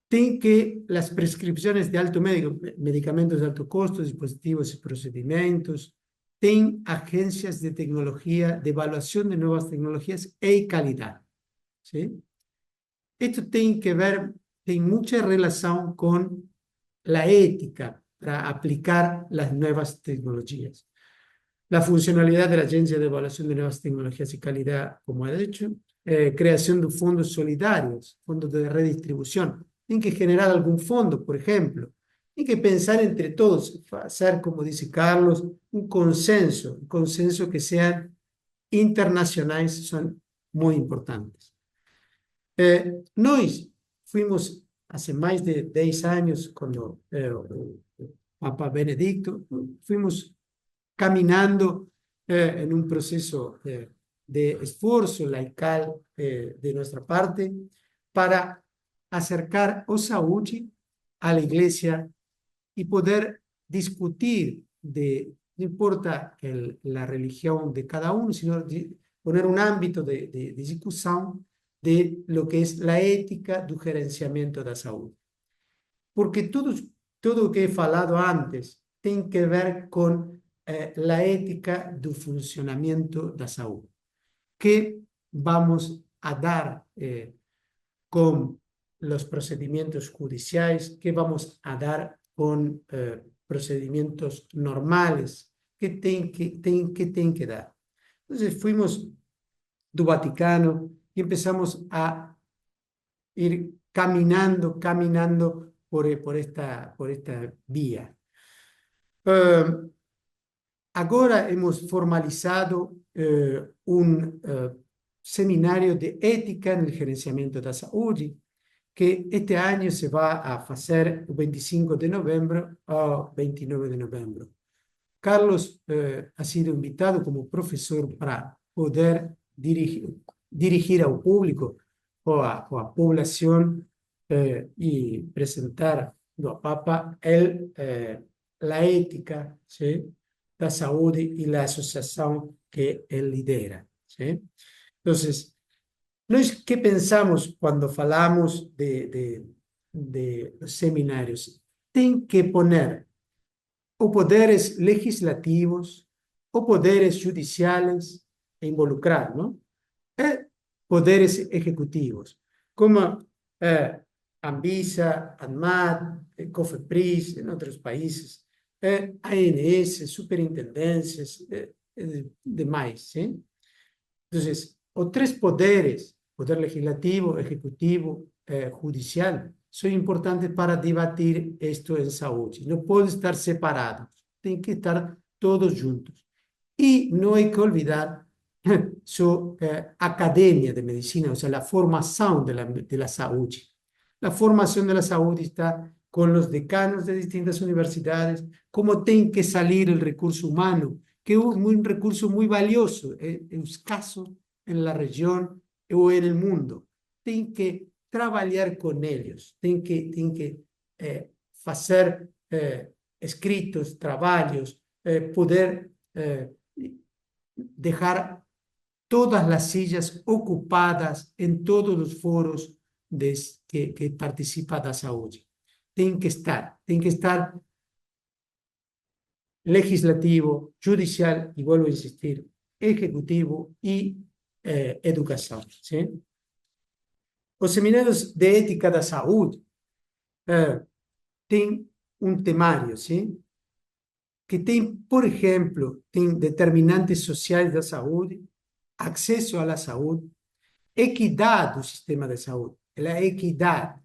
Tem que las prescripciones de alto médico, medicamentos de alto costo, dispositivos y procedimientos, tem agencias de tecnología, de evaluación de nuevas tecnologías y calidad, ¿sí? Esto tem que ver, tem mucha relación con la ética para aplicar las nuevas tecnologías. La funcionalidad de la Agencia de Evaluación de Nuevas Tecnologías y Calidad, como he dicho, creación de fondos solidarios, fondos de redistribución. Tienen que generar algún fondo, por ejemplo. Tienen que pensar entre todos, hacer, como dice Carlos, un consenso que sean internacionales, son muy importantes. Nós fuimos hace más de 10 años, cuando Papa Benedicto, fuimos caminando en un proceso de esfuerzo laical de nuestra parte para acercar a salud a la iglesia y poder discutir no importa la religión de cada uno, sino poner un ámbito de discusión de lo que es la ética do gerenciamento da saúde. Porque tudo o que he falado antes tem que ver com a ética do funcionamento da saúde. Que vamos a dar com os procedimentos judiciais, que vamos a dar com procedimentos normales, que tem que dar. Então, fuimos do Vaticano y empezamos a ir caminando por esta vía. Ahora hemos formalizado un seminario de ética en el gerenciamiento de la salud, que este año se va a hacer el 25 de noviembre al 29 de noviembre. Carlos ha sido invitado como profesor para poder dirigir ao público ou a población y presentar ao Papa la ética, ¿sí? La salud y la asociación que él lidera, ¿sí? Entonces, ¿qué pensamos cuando falamos de los seminarios? Tem que poner o poderes legislativos o poderes judiciales e involucrar, ¿no? Poderes ejecutivos, como Anvisa, ANMAT, COFEPRIS, en otros países, ANS, superintendencias, demás, ¿sí? Entonces, os tres poderes, poder legislativo, ejecutivo, judicial, son importantes para debatir esto en saúde. No pueden estar separados, tienen que estar todos juntos. Y no hay que olvidar su academia de medicina, o sea, la formación de la salud. La formación de la salud está con los decanos de distintas universidades, cómo tiene que salir el recurso humano, que es un recurso muy valioso, escaso en la región o en el mundo. Tienen que trabajar con ellos, tienen que hacer escritos, trabajos, poder dejar todas las sillas ocupadas en todos los foros que participa da saúde. Tienen que estar legislativo, judicial, y vuelvo a insistir, ejecutivo y educación. ¿Sí? Los seminarios de ética da saúde tienen un temario, ¿sí? Que tem, por exemplo, tem determinantes sociais da saúde, acesso à saúde, equidade do sistema de saúde. A equidade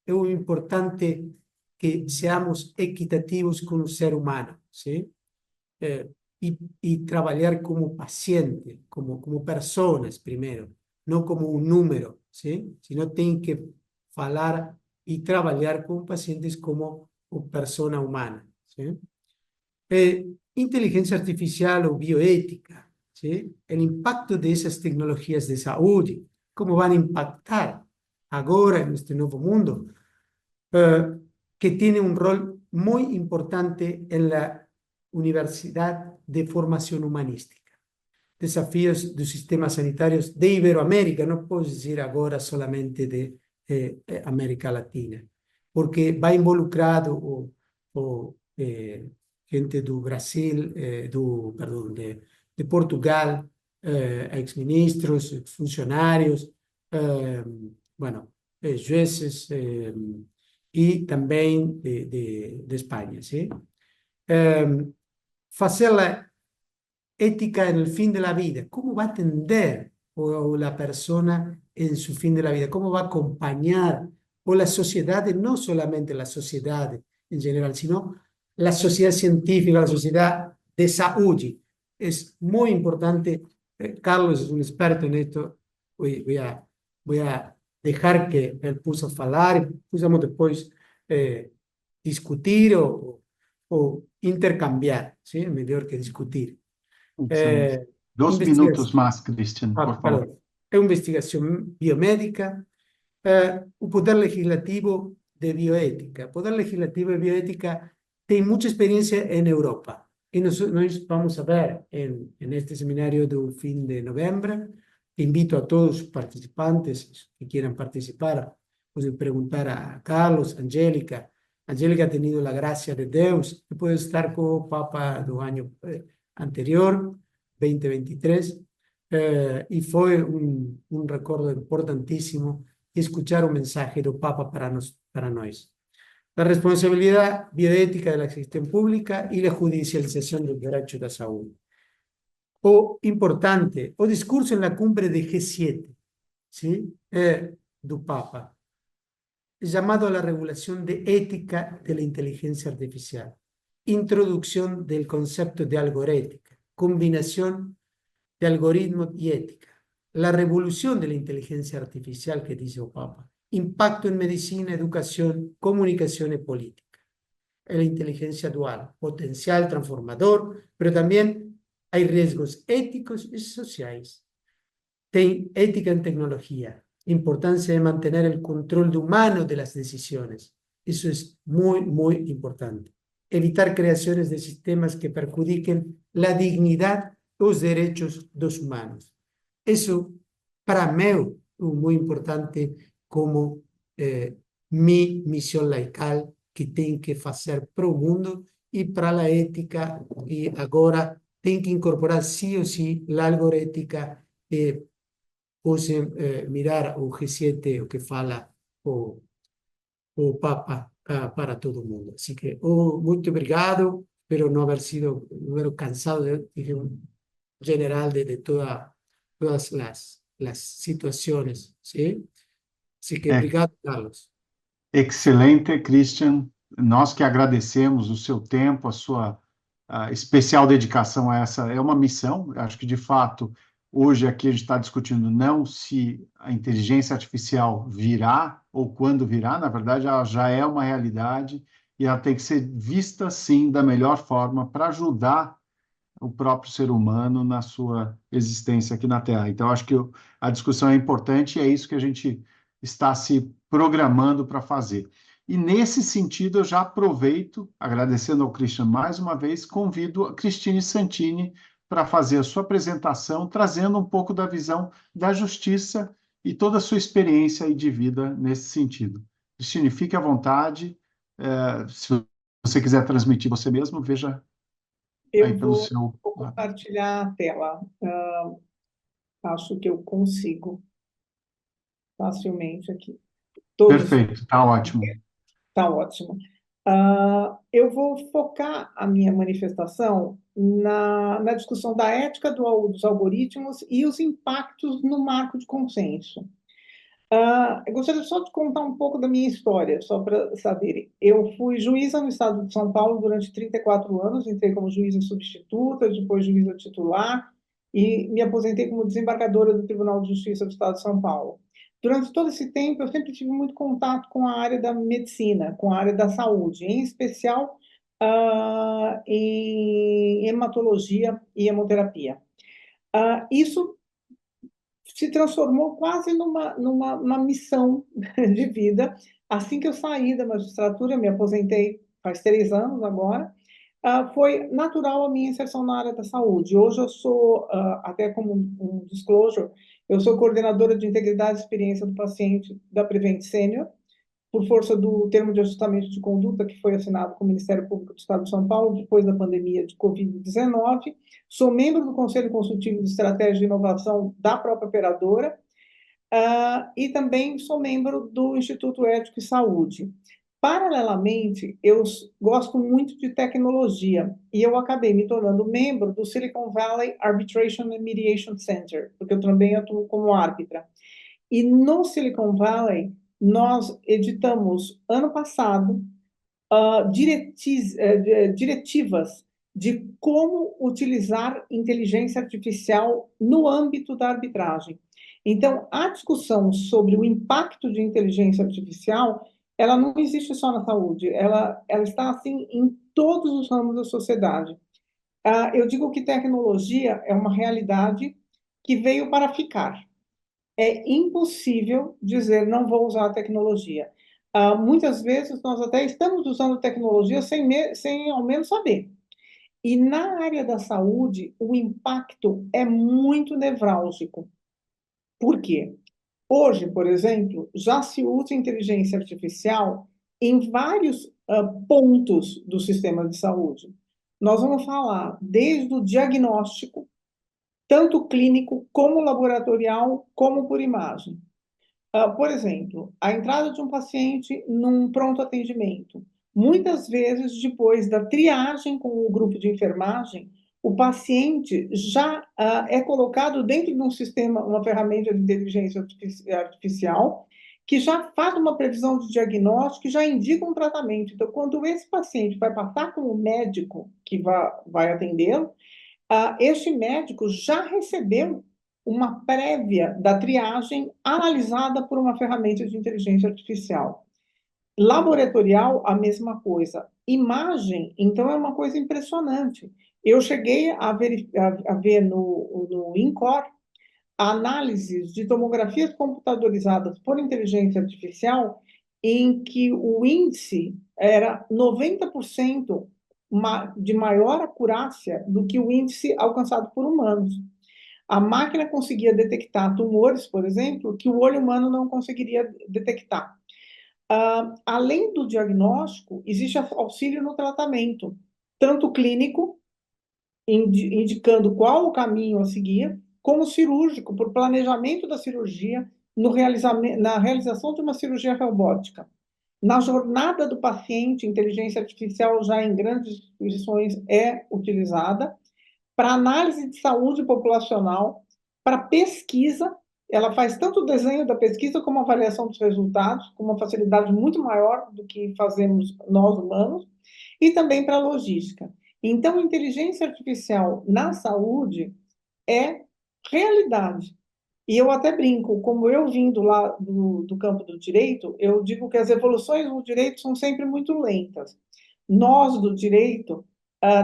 é o importante que seamos equitativos com o ser humano, ¿sí? Y trabalhar como paciente, como personas primeiro, não como um número, ¿sí? Sino tem que falar e trabalhar com pacientes como persona humana, ¿sí? Inteligencia artificial o bioética, ¿sí? El impacto de esas tecnologías de salud, cómo van a impactar ahora en este nuevo mundo, que tiene un rol muy importante en la Universidad de Formación Humanística. Desafíos de sistemas sanitarios de Iberoamérica, no puedo decir ahora solamente de América Latina, porque va involucrado gente do Brasil, perdón, de Portugal, exministros, funcionarios, bueno, jueces y también de España, ¿sí? Hacer la ética en el fin de la vida, ¿cómo va a atender o la persona en su fin de la vida? ¿Cómo va a acompañar? O la sociedad, no solamente la sociedad en general, sino la sociedad científica, la sociedad de salud. Es muy importante. Carlos es un experto en esto. Voy a dejar que él pueda hablar y podamos después discutir o intercambiar, ¿sí? Mejor que discutir. Excelente. 2 minutos mais, Christian, por favor. Perdón. Es investigación biomédica. O poder legislativo de bioética. O poder legislativo de bioética tiene mucha experiencia en Europa. Y nos vamos a ver en este seminario del fin de noviembre. Invito a todos los participantes que quieran participar, pueden preguntar a Carlos, Angélica. Angélica ha tenido la gracia de Dios de poder estar con el Papa del año anterior, 2023, y fue un recuerdo importantísimo escuchar un mensaje del Papa para nosotros. La responsabilidad bioética de la gestión pública y la judicialización del derecho de la salud. O importante, o discurso en la cumbre de G7, ¿sí? Del Papa, llamado a la regulación de ética de la inteligencia artificial, introducción del concepto de algorética, combinación de algoritmo y ética, la revolución de la inteligencia artificial que dice el Papa, impacto en medicina, educación, comunicación y política, la inteligencia dual, potencial transformador, pero también hay riesgos éticos y sociales. Ética en tecnología, importancia de mantener el control humano de las decisiones. Eso es muy, muy importante. Evitar creaciones de sistemas que perjudiquen la dignidad y los derechos de los humanos. Eso, para mí, es muy importante como mi misión laical que tengo que hacer para el mundo y para la ética. Y ahora tengo que incorporar sí o sí la algorética. Mirar o G7 o que fala o, o Papa para todo mundo. Assim que, muito obrigado. Espero não não haber cansado de ser un general todas las situaciones, ¿sí? Así que É, obrigado, Carlos. excelente, Christian. Nós que agradecemos o seu tempo, a sua especial dedicação a essa. É uma missão. Acho que, de fato, hoje aqui a gente está discutindo não se a inteligência artificial virá ou quando virá, na verdade, ela já é uma realidade e ela tem que ser vista, sim, da melhor forma para ajudar o próprio ser humano na sua existência aqui na Terra. Então, acho que a discussão é importante e é isso que a gente está se programando para fazer. E nesse sentido, eu já aproveito, agradecendo ao Christian mais uma vez, convido a Cristine Santini para fazer a sua apresentação, trazendo um pouco da visão da justiça e toda a sua experiência aí de vida nesse sentido. Cristine, fique à vontade. Se você quiser transmitir você mesmo, veja aí Eu pelo vou, seu vou lado. compartilhar a tela. Acho que eu consigo facilmente aqui. Todos. Perfeito, está ótimo. Tá ótimo. Eu vou focar a minha manifestação na discussão da ética dos algoritmos e os impactos no marco de consenso. Eu gostaria só de contar um pouco da minha história, só para saberem. Eu fui juíza no estado de São Paulo durante 34 anos, entrei como juíza substituta, depois juíza titular, e me aposentei como desembargadora do Tribunal de Justiça do estado de São Paulo. Durante todo esse tempo, eu sempre tive muito contato com a área da medicina, com a área da saúde, em especial em hematologia e hemoterapia. Isso se transformou quase numa missão de vida. Assim que eu saí da magistratura, me aposentei faz 3 anos agora, foi natural a minha inserção na área da saúde. Hoje eu sou, até como um disclosure, eu sou coordenadora de integridade e experiência do paciente da Prevent Senior, por força do termo de ajustamento de conduta que foi assinado com o Ministério Público do Estado de São Paulo depois da pandemia de Covid-19. Sou membro do Conselho Consultivo de Estratégia de Inovação da própria operadora e também sou membro do Instituto Ético e Saúde. Paralelamente, eu gosto muito de tecnologia e eu acabei me tornando membro do Silicon Valley Arbitration and Mediation Center, porque eu também atuo como árbitra. E no Silicon Valley, nós editamos, ano passado, diretivas de como utilizar inteligência artificial no âmbito da arbitragem. Então, a discussão sobre o impacto de inteligência artificial, ela não existe só na saúde, ela está, assim, em todos os ramos da sociedade. Eu digo que tecnologia é uma realidade que veio para ficar. É impossível dizer não vou usar a tecnologia. Muitas vezes nós até estamos usando tecnologia sem ao menos saber. E na área da saúde, o impacto é muito nevrálgico. Por quê? Hoje, por exemplo, já se usa inteligência artificial em vários pontos do sistema de saúde. Nós vamos falar desde o diagnóstico, tanto clínico como laboratorial, como por imagem. Por exemplo, a entrada de um paciente num pronto atendimento. Muitas vezes, depois da triagem com o grupo de enfermagem, o paciente já é colocado dentro de um sistema, uma ferramenta de inteligência artificial, que já faz uma previsão de diagnóstico, que já indica um tratamento. Então, quando esse paciente vai passar com o médico que vai atendê-lo, este médico já recebeu uma prévia da triagem analisada por uma ferramenta de inteligência artificial. Laboratorial, a mesma coisa. Imagem, então, é uma coisa impressionante. Eu cheguei a ver no INCOR análises de tomografias computadorizadas por inteligência artificial em que o índice era 90% de maior acurácia do que o índice alcançado por humanos. A máquina conseguia detectar tumores, por exemplo, que o olho humano não conseguiria detectar. Além do diagnóstico, existe auxílio no tratamento, tanto clínico, indicando qual o caminho a seguir, como cirúrgico, por planejamento da cirurgia, na realização de uma cirurgia robótica. Na jornada do paciente, inteligência artificial já em grandes instituições é utilizada para análise de saúde populacional, para pesquisa. Ela faz tanto o desenho da pesquisa como a avaliação dos resultados, com uma facilidade muito maior do que fazemos nós humanos, e também para a logística. Então, inteligência artificial na saúde é realidade. E eu até brinco, como eu vindo lá do campo do direito, eu digo que as evoluções no direito são sempre muito lentas. Nós, do direito,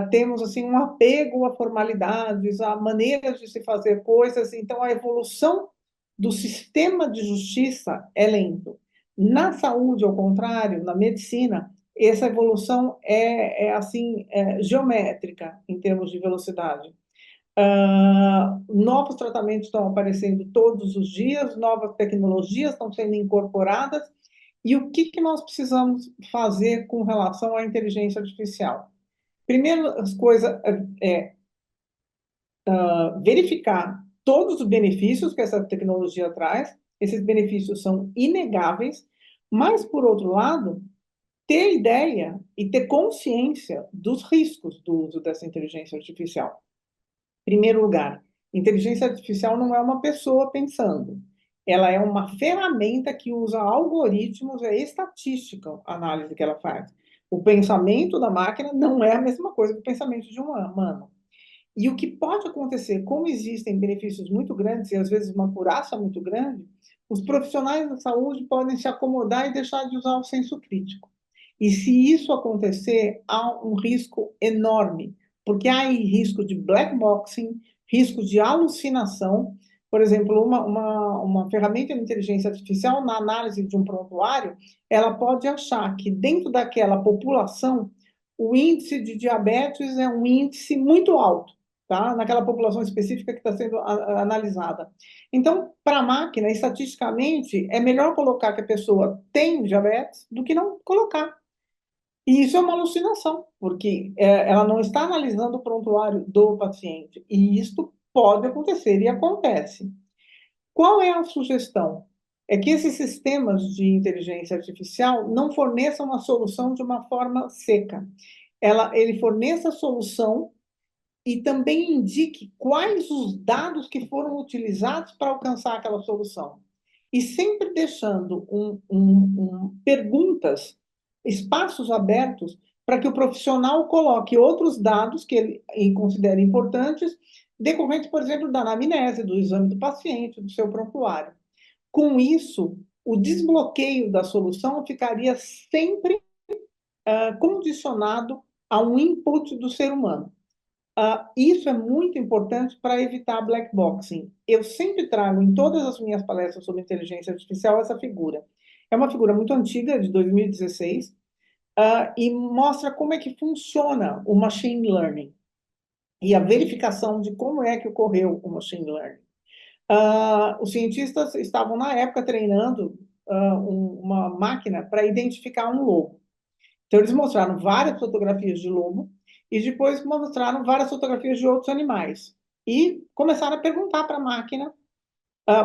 temos assim um apego a formalidades, a maneiras de se fazer coisas, então a evolução do sistema de justiça é lento. Na saúde, ao contrário, na medicina, essa evolução é geométrica em termos de velocidade. Novos tratamentos estão aparecendo todos os dias, novas tecnologias estão sendo incorporadas, e o que nós precisamos fazer com relação à inteligência artificial? Primeiro, as coisas verificar todos os benefícios que essa tecnologia traz, esses benefícios são inegáveis, mas, por outro lado, ter ideia e ter consciência dos riscos do uso dessa inteligência artificial. Primeiro lugar, inteligência artificial não é uma pessoa pensando. Ela é uma ferramenta que usa algoritmos, é estatística a análise que ela faz. O pensamento da máquina não é a mesma coisa que o pensamento de um humano. E o que pode acontecer, como existem benefícios muito grandes e às vezes uma acurácia muito grande, os profissionais da saúde podem se acomodar e deixar de usar o senso crítico. E se isso acontecer, há um risco enorme, porque há risco de black boxing, risco de alucinação. Por exemplo, uma ferramenta de inteligência artificial, na análise de um prontuário, ela pode achar que dentro daquela população, o índice de diabetes é um índice muito alto, tá? Naquela população específica que está sendo analisada. Então, para a máquina, estatisticamente, é melhor colocar que a pessoa tem diabetes do que não colocar. E isso é uma alucinação, porque ela não está analisando o prontuário do paciente. E isso pode acontecer e acontece. Qual é a sugestão? É que esses sistemas de inteligência artificial não forneçam a solução de uma forma seca. Ele forneça a solução e também indique quais os dados que foram utilizados para alcançar aquela solução. E sempre deixando perguntas, espaços abertos, para que o profissional coloque outros dados que ele considere importantes, decorrentes, por exemplo, da anamnese, do exame do paciente, do seu prontuário. Com isso, o desbloqueio da solução ficaria sempre condicionado a um input do ser humano. Isso é muito importante para evitar black boxing. Eu sempre trago em todas as minhas palestras sobre inteligência artificial essa figura. É uma figura muito antiga, de 2016, e mostra como é que funciona o machine learning e a verificação de como é que ocorreu o machine learning. Os cientistas estavam, na época, treinando uma máquina para identificar um lobo. Então, eles mostraram várias fotografias de lobo e depois mostraram várias fotografias de outros animais. E começaram a perguntar para a máquina,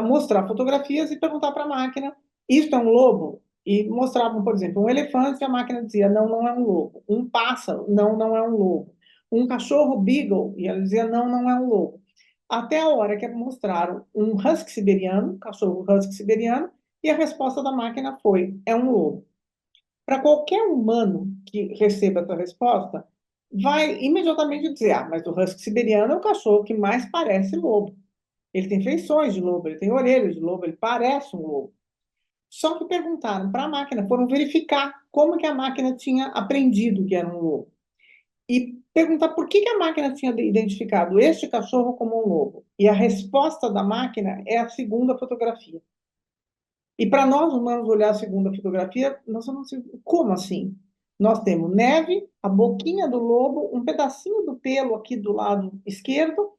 mostrar fotografias e perguntar para a máquina, isto é um lobo? E mostravam, por exemplo, um elefante e a máquina dizia, não, não é um lobo. Um pássaro, não, não é um lobo. Um cachorro beagle, e ela dizia, não, não é um lobo. Até a hora que mostraram um husky siberiano, cachorro husky siberiano, e a resposta da máquina foi, é um lobo. Para qualquer humano que receba essa resposta, vai imediatamente dizer, mas o husky siberiano é o cachorro que mais parece lobo. Ele tem feições de lobo, ele tem orelhas de lobo, ele parece um lobo. Só que perguntaram para a máquina, foram verificar como que a máquina tinha aprendido que era um lobo. E perguntar por que a máquina tinha identificado este cachorro como um lobo. E a resposta da máquina é a segunda fotografia. E para nós humanos olhar a segunda fotografia, nós vamos dizer, como assim? Nós temos neve, a boquinha do lobo, um pedacinho do pelo aqui do lado esquerdo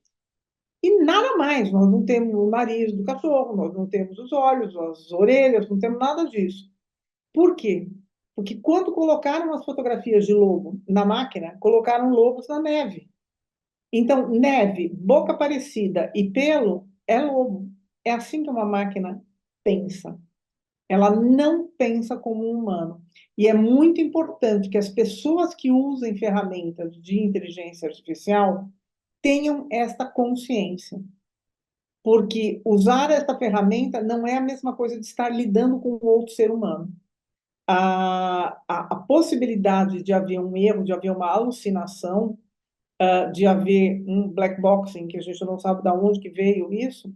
e nada mais. Nós não temos o nariz do cachorro, nós não temos os olhos, as orelhas, não temos nada disso. Por quê? Porque quando colocaram as fotografias de lobo na máquina, colocaram lobos na neve. Então, neve, boca parecida e pelo é lobo. É assim que uma máquina pensa. Ela não pensa como um humano. E é muito importante que as pessoas que usem ferramentas de inteligência artificial tenham esta consciência. Porque usar esta ferramenta não é a mesma coisa de estar lidando com outro ser humano. A possibilidade de haver um erro, de haver uma alucinação, de haver um black boxing, que a gente não sabe de onde que veio isso,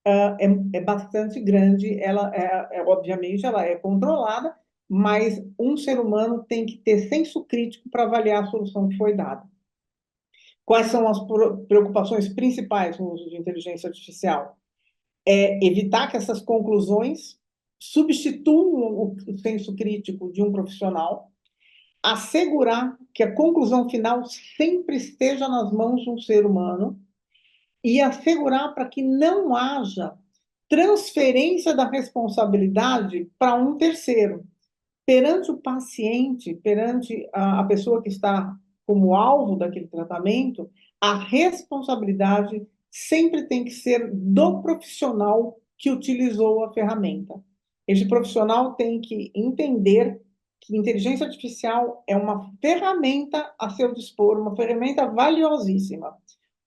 é bastante grande. Ela obviamente, ela é controlada, mas um ser humano tem que ter senso crítico para avaliar a solução que foi dada. Quais são as preocupações principais no uso de inteligência artificial? É evitar que essas conclusões substituam o senso crítico de um profissional, assegurar que a conclusão final sempre esteja nas mãos de um ser humano e assegurar para que não haja transferência da responsabilidade para um terceiro. Perante o paciente, perante a pessoa que está como alvo daquele tratamento, a responsabilidade sempre tem que ser do profissional que utilizou a ferramenta. Esse profissional tem que entender que inteligência artificial é uma ferramenta a seu dispor, uma ferramenta valiosíssima,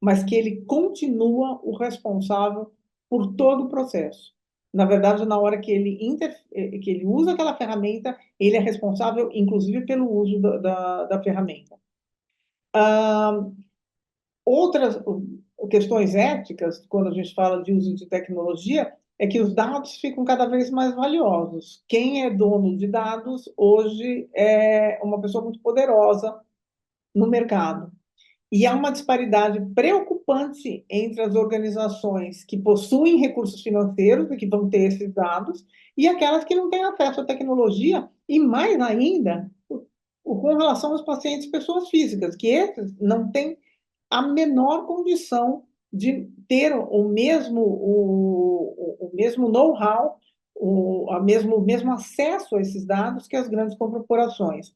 mas que ele continua o responsável por todo o processo. Na verdade, na hora que ele usa aquela ferramenta, ele é responsável, inclusive, pelo uso da ferramenta. Outras questões éticas, quando a gente fala de uso de tecnologia, é que os dados ficam cada vez mais valiosos. Quem é dono de dados hoje é uma pessoa muito poderosa no mercado. E há uma disparidade preocupante entre as organizações que possuem recursos financeiros e que vão ter esses dados e aquelas que não têm acesso à tecnologia e, mais ainda, com relação aos pacientes pessoas físicas, que esses não têm a menor condição de ter o mesmo know-how, o mesmo acesso a esses dados que as grandes corporações.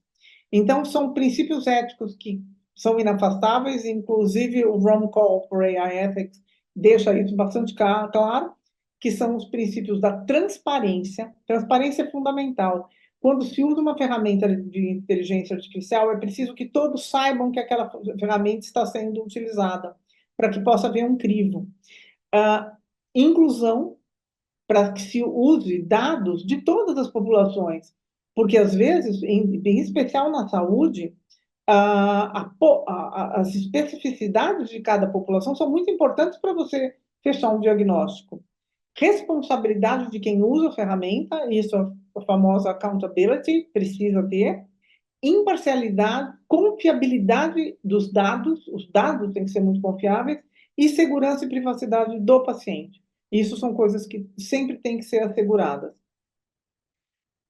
Então, são princípios éticos que são inafastáveis, inclusive o Rome Call for AI Ethics deixa isso bastante claro, que são os princípios da transparência. Transparência é fundamental. Quando se usa uma ferramenta de inteligência artificial, é preciso que todos saibam que aquela ferramenta está sendo utilizada, para que possa haver um crivo. Inclusão, para que se use dados de todas as populações, porque, às vezes, em especial na saúde, as especificidades de cada população são muito importantes para você fechar um diagnóstico. Responsabilidade de quem usa a ferramenta, isso é a famosa accountability, precisa ter. Imparcialidade, confiabilidade dos dados, os dados têm que ser muito confiáveis, e segurança e privacidade do paciente. Isso são coisas que sempre têm que ser asseguradas.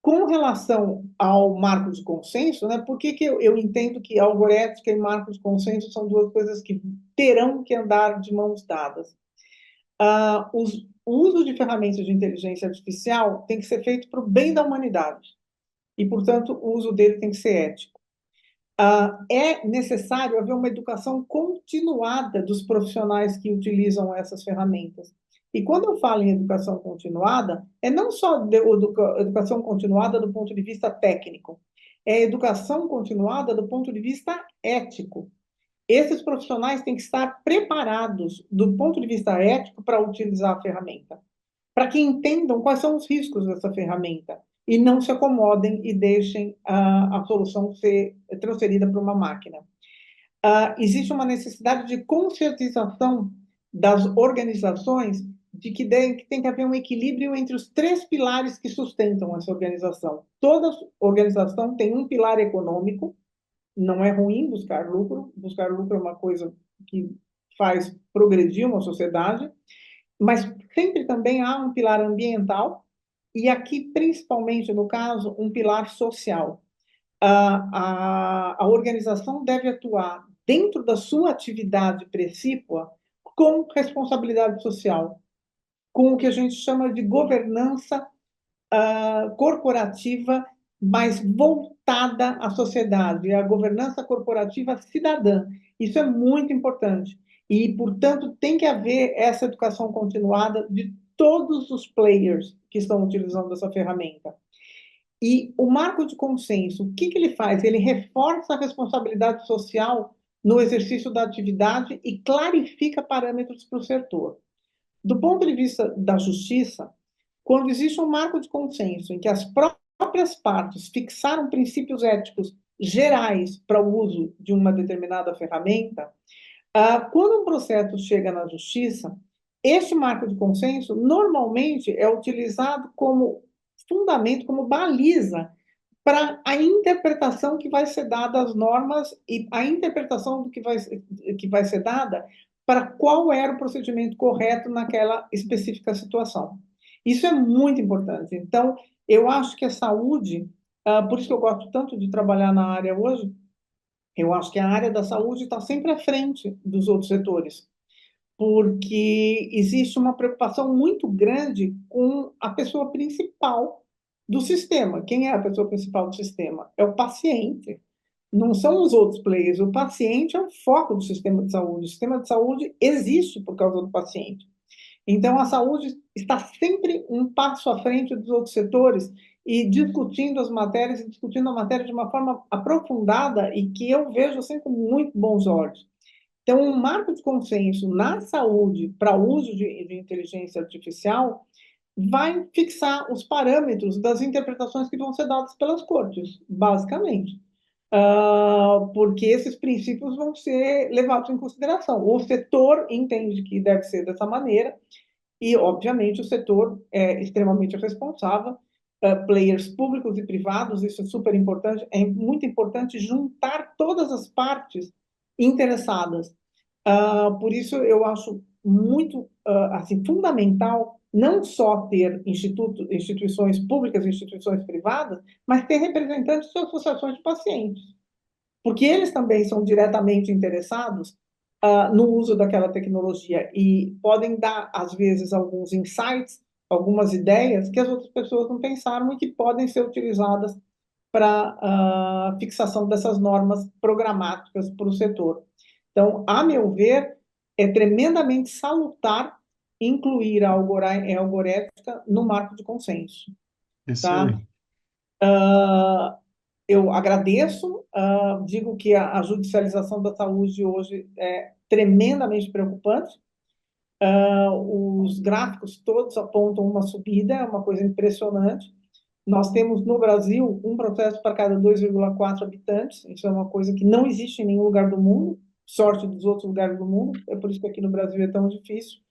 Com relação ao marco de consenso, né, por que eu entendo que algorêtica e marco de consenso são duas coisas que terão que andar de mãos dadas? O uso de ferramentas de inteligência artificial tem que ser feito para o bem da humanidade. E, portanto, o uso dele tem que ser ético. É necessário haver uma educação continuada dos profissionais que utilizam essas ferramentas. E quando eu falo em educação continuada, é não só educação continuada do ponto de vista técnico, é educação continuada do ponto de vista ético. Esses profissionais têm que estar preparados do ponto de vista ético para utilizar a ferramenta, para que entendam quais são os riscos dessa ferramenta e não se acomodem e deixem a solução ser transferida para uma máquina. Existe uma necessidade de conscientização das organizações de que tem que haver um equilíbrio entre os três pilares que sustentam essa organização. Toda organização tem um pilar econômico, não é ruim buscar lucro é uma coisa que faz progredir uma sociedade, mas sempre também há um pilar ambiental e aqui, principalmente no caso, um pilar social. A organização deve atuar dentro da sua atividade precípua com responsabilidade social, com o que a gente chama de governança corporativa, mas voltada à sociedade, a governança corporativa cidadã. Isso é muito importante. E, portanto, tem que haver essa educação continuada de todos os players que que estão utilizando essa ferramenta. E o marco de consenso, o que ele faz? Ele reforça a responsabilidade social no exercício da atividade e clarifica parâmetros para o setor. Do ponto de vista da justiça, quando existe um marco de consenso em que as próprias partes fixaram princípios éticos gerais para o uso de uma determinada ferramenta, quando um processo chega na justiça, este marco de consenso normalmente é utilizado como fundamento, como baliza para a interpretação que vai ser dada às normas e a interpretação do que vai ser dada para qual era o procedimento correto naquela específica situação. Isso é muito importante. Então, eu acho que a saúde, por isso que eu gosto tanto de trabalhar na área hoje, eu acho que a área da saúde está sempre à frente dos outros setores, porque existe uma preocupação muito grande com a pessoa principal do sistema. Quem é a pessoa principal do sistema? É o paciente. Não são os outros players. O paciente é o foco do sistema de saúde. O sistema de saúde existe por causa do paciente. Então, a saúde está sempre um passo à frente dos outros setores e discutindo as matérias, e discutindo a matéria de uma forma aprofundada e que eu vejo assim com muito bons olhos. Então, um marco de consenso na saúde para uso de inteligência artificial vai fixar os parâmetros das interpretações que vão ser dadas pelas cortes, basicamente. Porque esses princípios vão ser levados em consideração. O setor entende que deve ser dessa maneira e, obviamente, o setor é extremamente responsável, players públicos e privados, isso é super importante, é muito importante juntar todas as partes interessadas. Por isso, eu acho muito assim, fundamental não só ter instituições públicas e instituições privadas, mas ter representantes de associações de pacientes, porque eles também são diretamente interessados no uso daquela tecnologia e podem dar, às vezes, alguns insights, algumas ideias que as outras pessoas não pensaram e que podem ser utilizadas para a fixação dessas normas programáticas para o setor. Então, a meu ver, é tremendamente salutar incluir a algorética no marco de consenso. Tá? Eu agradeço, digo que a judicialização da saúde hoje é tremendamente preocupante. Os gráficos todos apontam uma subida, é uma coisa impressionante. Nós temos no Brasil um processo para cada 2,4 habitantes, isso é uma coisa que não existe em nenhum lugar do mundo, sorte dos outros lugares do mundo, é por isso que aqui no Brasil é tão difícil.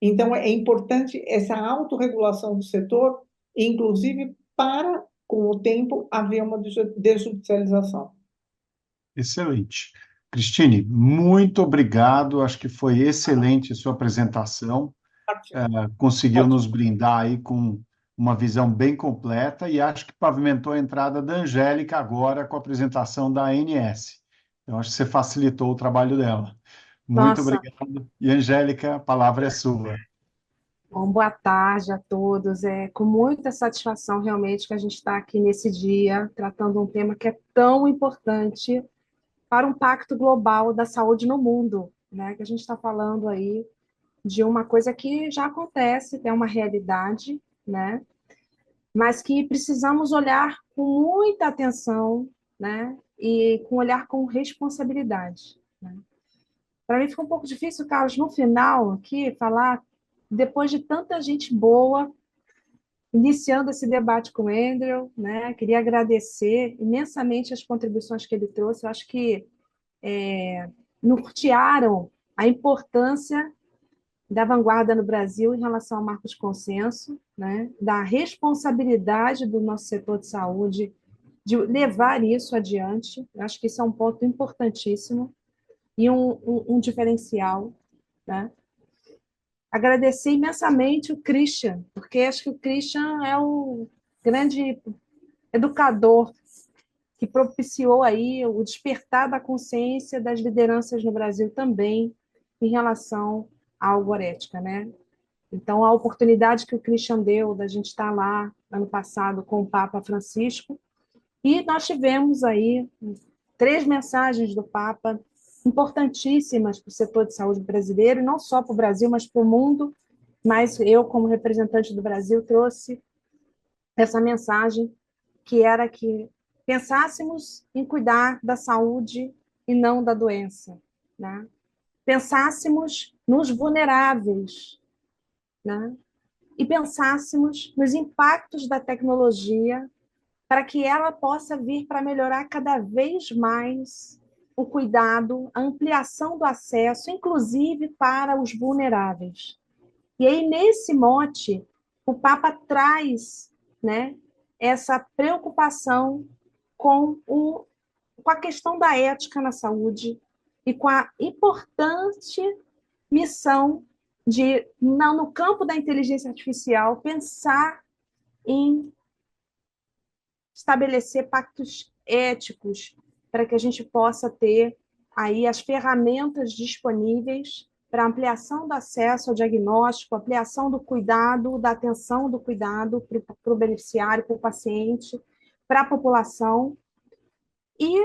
Então, é importante essa autorregulação do setor, inclusive para, com o tempo, haver uma desjudicialização. Excelente. Cristine, muito obrigado. Acho que foi excelente a sua apresentação. Conseguiu nos brindar aí com uma visão bem completa e acho que pavimentou a entrada da Angélica agora com a apresentação da ANS. Eu acho que você facilitou o trabalho dela. Muito obrigado. E, Angélica, a palavra é sua. Bom, boa tarde a todos. É com muita satisfação realmente que a gente está aqui nesse dia tratando um tema que é tão importante para um pacto global da saúde no mundo, né? Que a gente está falando aí de uma coisa que já acontece, é uma realidade, né? Mas que precisamos olhar com muita atenção, né? E olhar com responsabilidade, né? Para mim fica um pouco difícil, Carlos, no final aqui falar depois de tanta gente boa iniciando esse debate com o Andrew, né? Queria agradecer imensamente as contribuições que ele trouxe. Eu acho que nortearam a importância da vanguarda no Brasil em relação ao marco de consenso, né? Da responsabilidade do nosso setor de saúde de levar isso adiante. Eu acho que isso é um ponto importantíssimo e um diferencial, né? Agradecer imensamente o Christian, porque acho que o Christian é o grande educador que propiciou aí o despertar da consciência das lideranças no Brasil também em relação à algorética, né? Então, a oportunidade que o Christian deu da gente estar lá ano passado com o Papa Francisco, e nós tivemos aí 3 mensagens do Papa importantíssimas para o setor de saúde brasileiro, não só para o Brasil, mas para o mundo. Mas eu, como representante do Brasil, trouxe essa mensagem, que era que pensássemos em cuidar da saúde e não da doença, né? Pensássemos nos vulneráveis, né? E pensássemos nos impactos da tecnologia para que ela possa vir para melhorar cada vez mais o cuidado, a ampliação do acesso, inclusive para os vulneráveis. E aí, nesse mote, o Papa traz, né, essa preocupação com a questão da ética na saúde e com a importante missão de, no campo da inteligência artificial, pensar em estabelecer pactos éticos para que a gente possa ter aí as ferramentas disponíveis para ampliação do acesso ao diagnóstico, ampliação do cuidado, da atenção do cuidado para o beneficiário, para o paciente, para a população, e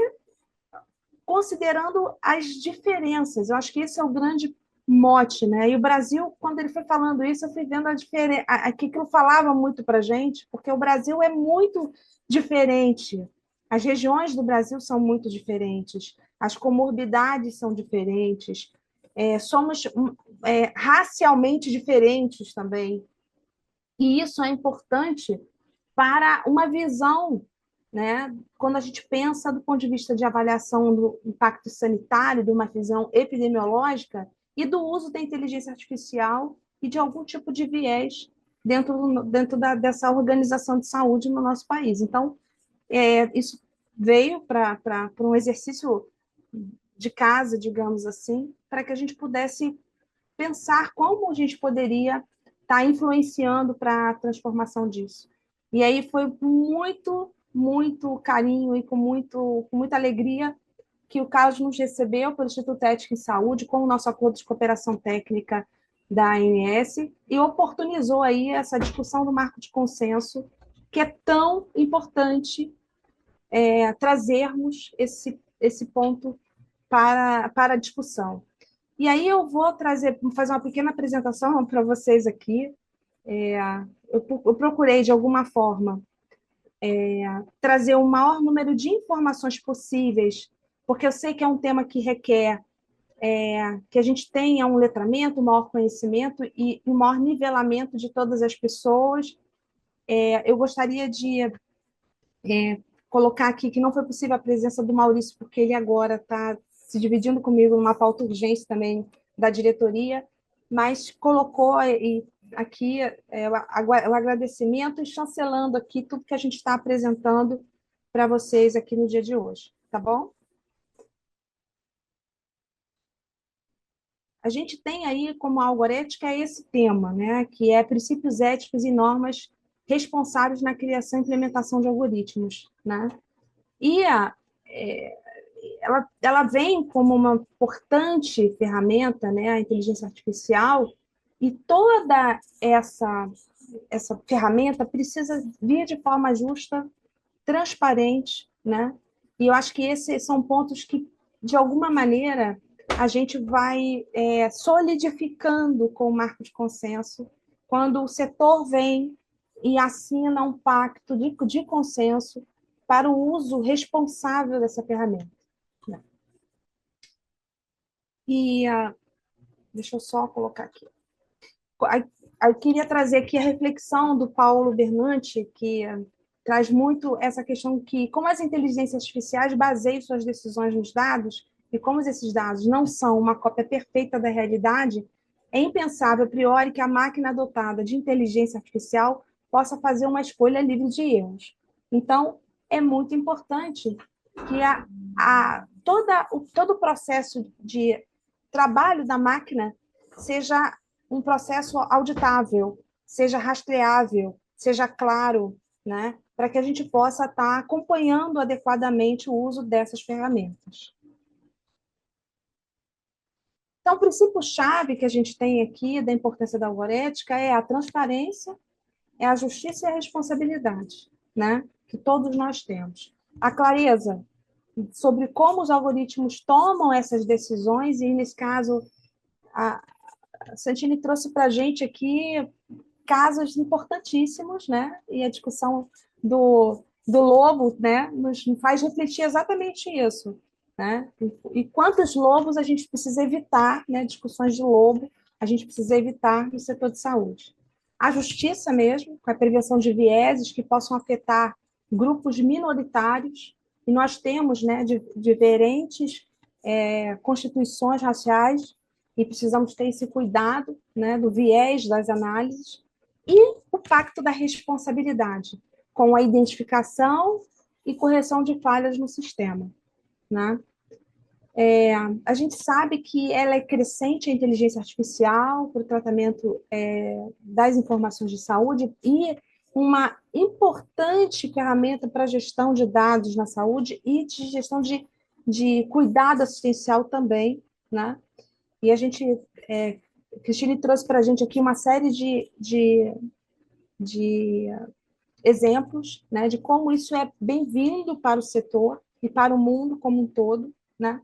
considerando as diferenças. Eu acho que esse é o grande mote, né? E o Brasil, quando ele foi falando isso, eu fui vendo a diferença, aqui que eu falava muito para a gente, porque o Brasil é muito diferente. As regiões do Brasil são muito diferentes, as comorbidades são diferentes, somos racialmente diferentes também. E isso é importante para uma visão, né? Quando a gente pensa do ponto de vista de avaliação do impacto sanitário, de uma visão epidemiológica e do uso da inteligência artificial e de algum tipo de viés dentro dessa organização de saúde no nosso país. Então, isso veio para um exercício de casa, digamos assim, para que a gente pudesse pensar como a gente poderia estar influenciando para a transformação disso. E aí foi muito, muito carinho e com muita alegria que o Carlos nos recebeu pelo Instituto Ética em Saúde, com o nosso acordo de cooperação técnica da ANS, e oportunizou aí essa discussão do marco de consenso, que é tão importante trazermos esse ponto para a discussão. E aí eu vou fazer uma pequena apresentação para vocês aqui. Eu procurei, de alguma forma, trazer o maior número de informações possíveis, porque eu sei que é um tema que requer que a gente tenha um letramento, um maior conhecimento e um maior nivelamento de todas as pessoas. Eu gostaria de colocar aqui que não foi possível a presença do Maurício, porque ele agora está se dividindo comigo numa pauta urgente também da diretoria, mas colocou aqui o agradecimento e chancelando aqui tudo que a gente está apresentando para vocês aqui no dia de hoje, tá bom? A gente tem aí como algoética esse tema, né, que é princípios éticos e normas responsáveis na criação e implementação de algoritmos, né? E ela vem como uma importante ferramenta, né, a inteligência artificial, e toda essa ferramenta precisa vir de forma justa, transparente, né? E eu acho que esses são pontos que, de alguma maneira, a gente vai solidificando com o marco de consenso, quando o setor vem e assina um pacto de consenso para o uso responsável dessa ferramenta. E deixa eu só colocar aqui. Eu queria trazer aqui a reflexão do Paulo Bernanke, que traz muito essa questão que, como as inteligências artificiais baseiam suas decisões nos dados, e como esses dados não são uma cópia perfeita da realidade, é impensável a priori que a máquina dotada de inteligência artificial possa fazer uma escolha livre de erros. Então, é muito importante que todo o processo de trabalho da máquina seja um processo auditável, seja rastreável, seja claro, né? Para que a gente possa estar acompanhando adequadamente o uso dessas ferramentas. Então, o princípio-chave que a gente tem aqui da importância da algoética é a transparência, é a justiça e a responsabilidade, né? Que todos nós temos. A clareza sobre como os algoritmos tomam essas decisões, e, nesse caso, a Santini trouxe para a gente aqui casos importantíssimos, né? E a discussão do lobo, né, nos faz refletir exatamente isso, né? E quantos lobos a gente precisa evitar, né? Discussões de lobo a gente precisa evitar no setor de saúde. A justiça mesmo, com a prevenção de vieses que possam afetar grupos minoritários, e nós temos, né, diferentes constituições raciais, e precisamos ter esse cuidado, né, do viés das análises, e o pacto da responsabilidade, com a identificação e correção de falhas no sistema, né? A gente sabe que ela é crescente, a inteligência artificial, para o tratamento das informações de saúde, e uma importante ferramenta para a gestão de dados na saúde e de gestão de cuidado assistencial também, né? E a gente, Cristine trouxe para a gente aqui uma série de exemplos, né, de como isso é bem-vindo para o setor e para o mundo como um todo, né?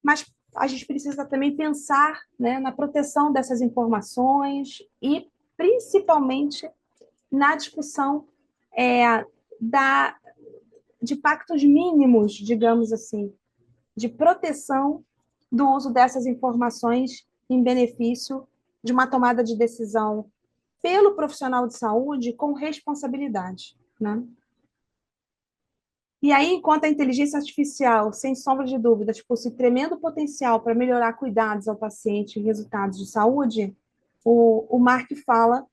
Mas a gente precisa também pensar, né, na proteção dessas informações e, principalmente, na discussão de pactos mínimos, digamos assim, de proteção do uso dessas informações em benefício de uma tomada de decisão pelo profissional de saúde com responsabilidade, né? E aí, enquanto a inteligência artificial, sem sombra de dúvidas, possui tremendo potencial para melhorar cuidados ao paciente e resultados de saúde, o Mark fala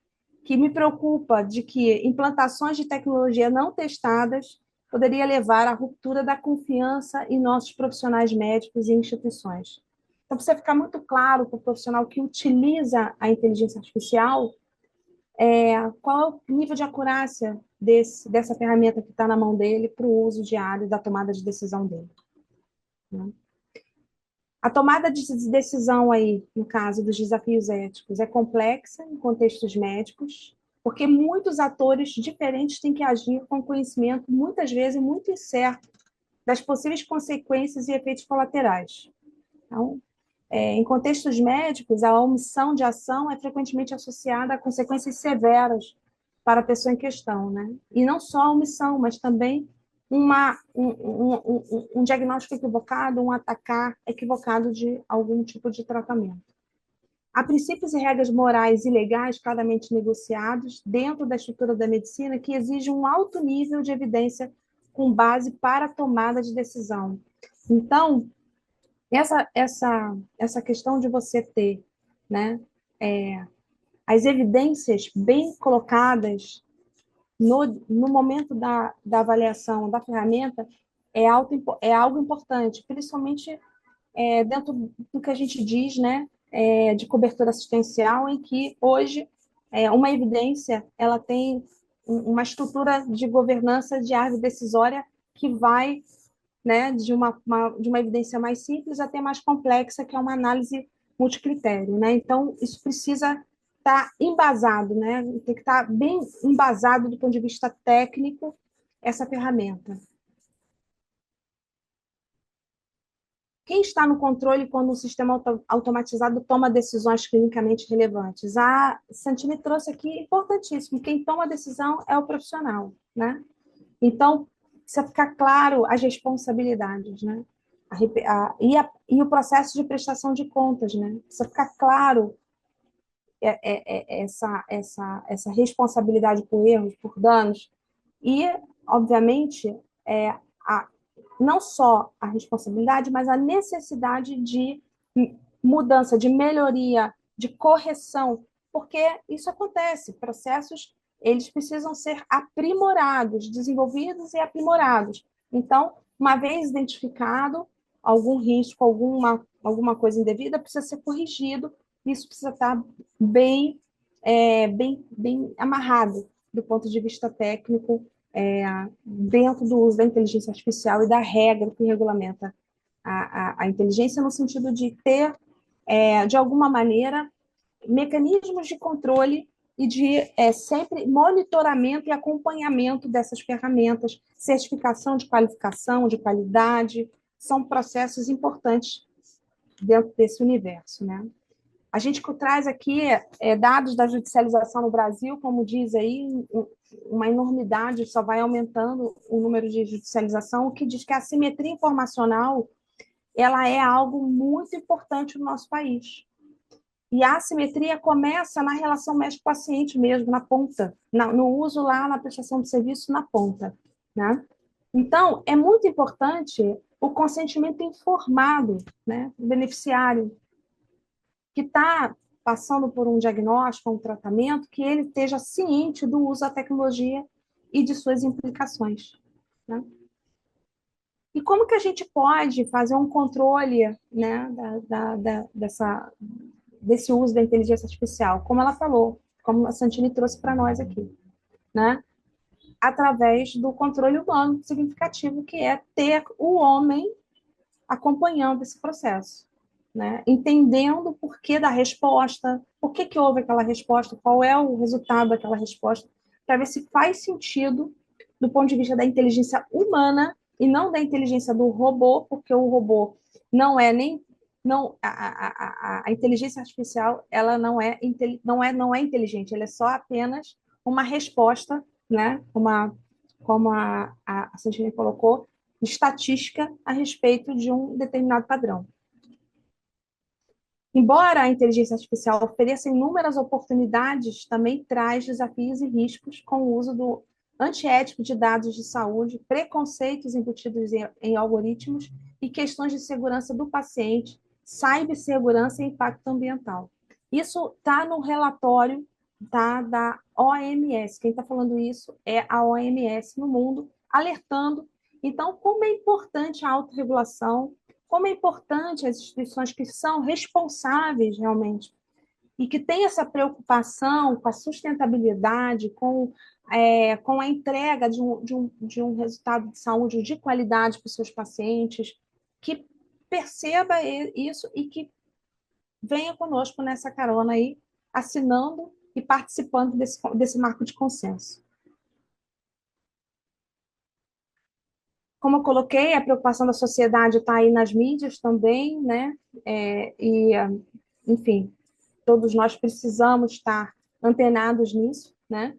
que me preocupa de que implantações de tecnologia não testadas poderia levar à ruptura da confiança em nossos profissionais médicos e instituições. Então, precisa ficar muito claro para o profissional que utiliza a inteligência artificial qual é o nível de acurácia dessa ferramenta que está na mão dele para o uso diário da tomada de decisão dele, né? A tomada de decisão aí, no caso dos desafios éticos, é complexa em contextos médicos, porque muitos atores diferentes têm que agir com conhecimento, muitas vezes, muito incerto das possíveis consequências e efeitos colaterais. Então, em contextos médicos, a omissão de ação é frequentemente associada a consequências severas para a pessoa em questão, né? E não só a omissão, mas também um diagnóstico equivocado, um atacar equivocado de algum tipo de tratamento. Há princípios e regras morais e legais claramente negociados dentro da estrutura da medicina que exigem um alto nível de evidência com base para a tomada de decisão. Então, essa questão de você ter, né, as evidências bem colocadas no momento da avaliação da ferramenta é algo importante, principalmente dentro do que a gente diz, né, de cobertura assistencial, em que hoje uma evidência ela tem uma estrutura de governança de árvore decisória que vai, né, de uma evidência mais simples até mais complexa, que é uma análise multicritério, né? Então, isso precisa estar embasado, né? Tem que estar bem embasado do ponto de vista técnico essa ferramenta. Quem está no controle quando um sistema automatizado toma decisões clinicamente relevantes? A Santini trouxe aqui, importantíssimo, quem toma a decisão é o profissional, né? Então, precisa ficar claro as responsabilidades, né? E o processo de prestação de contas, né? Precisa ficar claro essa responsabilidade por erros, por danos. E, obviamente, não só a responsabilidade, mas a necessidade de mudança, de melhoria, de correção, porque isso acontece, processos eles precisam ser aprimorados, desenvolvidos e aprimorados. Então, uma vez identificado algum risco, alguma coisa indevida, precisa ser corrigido, isso precisa estar bem amarrado do ponto de vista técnico, dentro do uso da inteligência artificial e da regra que regulamenta a inteligência, no sentido de ter, de alguma maneira, mecanismos de controle e de sempre monitoramento e acompanhamento dessas ferramentas, certificação de qualificação, de qualidade, são processos importantes dentro desse universo, né? A gente traz aqui dados da judicialização no Brasil, como diz aí, uma enormidade, só vai aumentando o número de judicialização, o que diz que a assimetria informacional ela é algo muito importante no nosso país. E a assimetria começa na relação médico-paciente mesmo, na ponta, no uso lá, na prestação de serviço na ponta, né? Então, é muito importante o consentimento informado, né, do beneficiário, que está passando por um diagnóstico, um tratamento, que ele esteja ciente do uso da tecnologia e de suas implicações, né? E como que a gente pode fazer um controle, né, desse uso da inteligência artificial? Como ela falou, como a Santini trouxe para nós aqui, né? Através do controle humano significativo, que é ter o homem acompanhando esse processo, né? Entendendo o porquê da resposta, por que houve aquela resposta, qual é o resultado daquela resposta, para ver se faz sentido do ponto de vista da inteligência humana e não da inteligência do robô, porque o robô não é nem a inteligência artificial, ela não é inteligente, ela é só apenas uma resposta, né? Como a Santini colocou, estatística a respeito de um determinado padrão. Embora a inteligência artificial ofereça inúmeras oportunidades, também traz desafios e riscos com o uso do antiético de dados de saúde, preconceitos embutidos em algoritmos e questões de segurança do paciente, cibersegurança e impacto ambiental. Isso está no relatório da OMS. Quem está falando isso é a OMS no mundo, alertando. Então, como é importante a autorregulação, como é importante as instituições que são responsáveis realmente e que têm essa preocupação com a sustentabilidade, com a entrega de um resultado de saúde de qualidade para os seus pacientes, que perceba isso e que venha conosco nessa carona aí, assinando e participando desse marco de consenso. Como eu coloquei, a preocupação da sociedade está aí nas mídias também, né? Enfim, todos nós precisamos estar antenados nisso, né?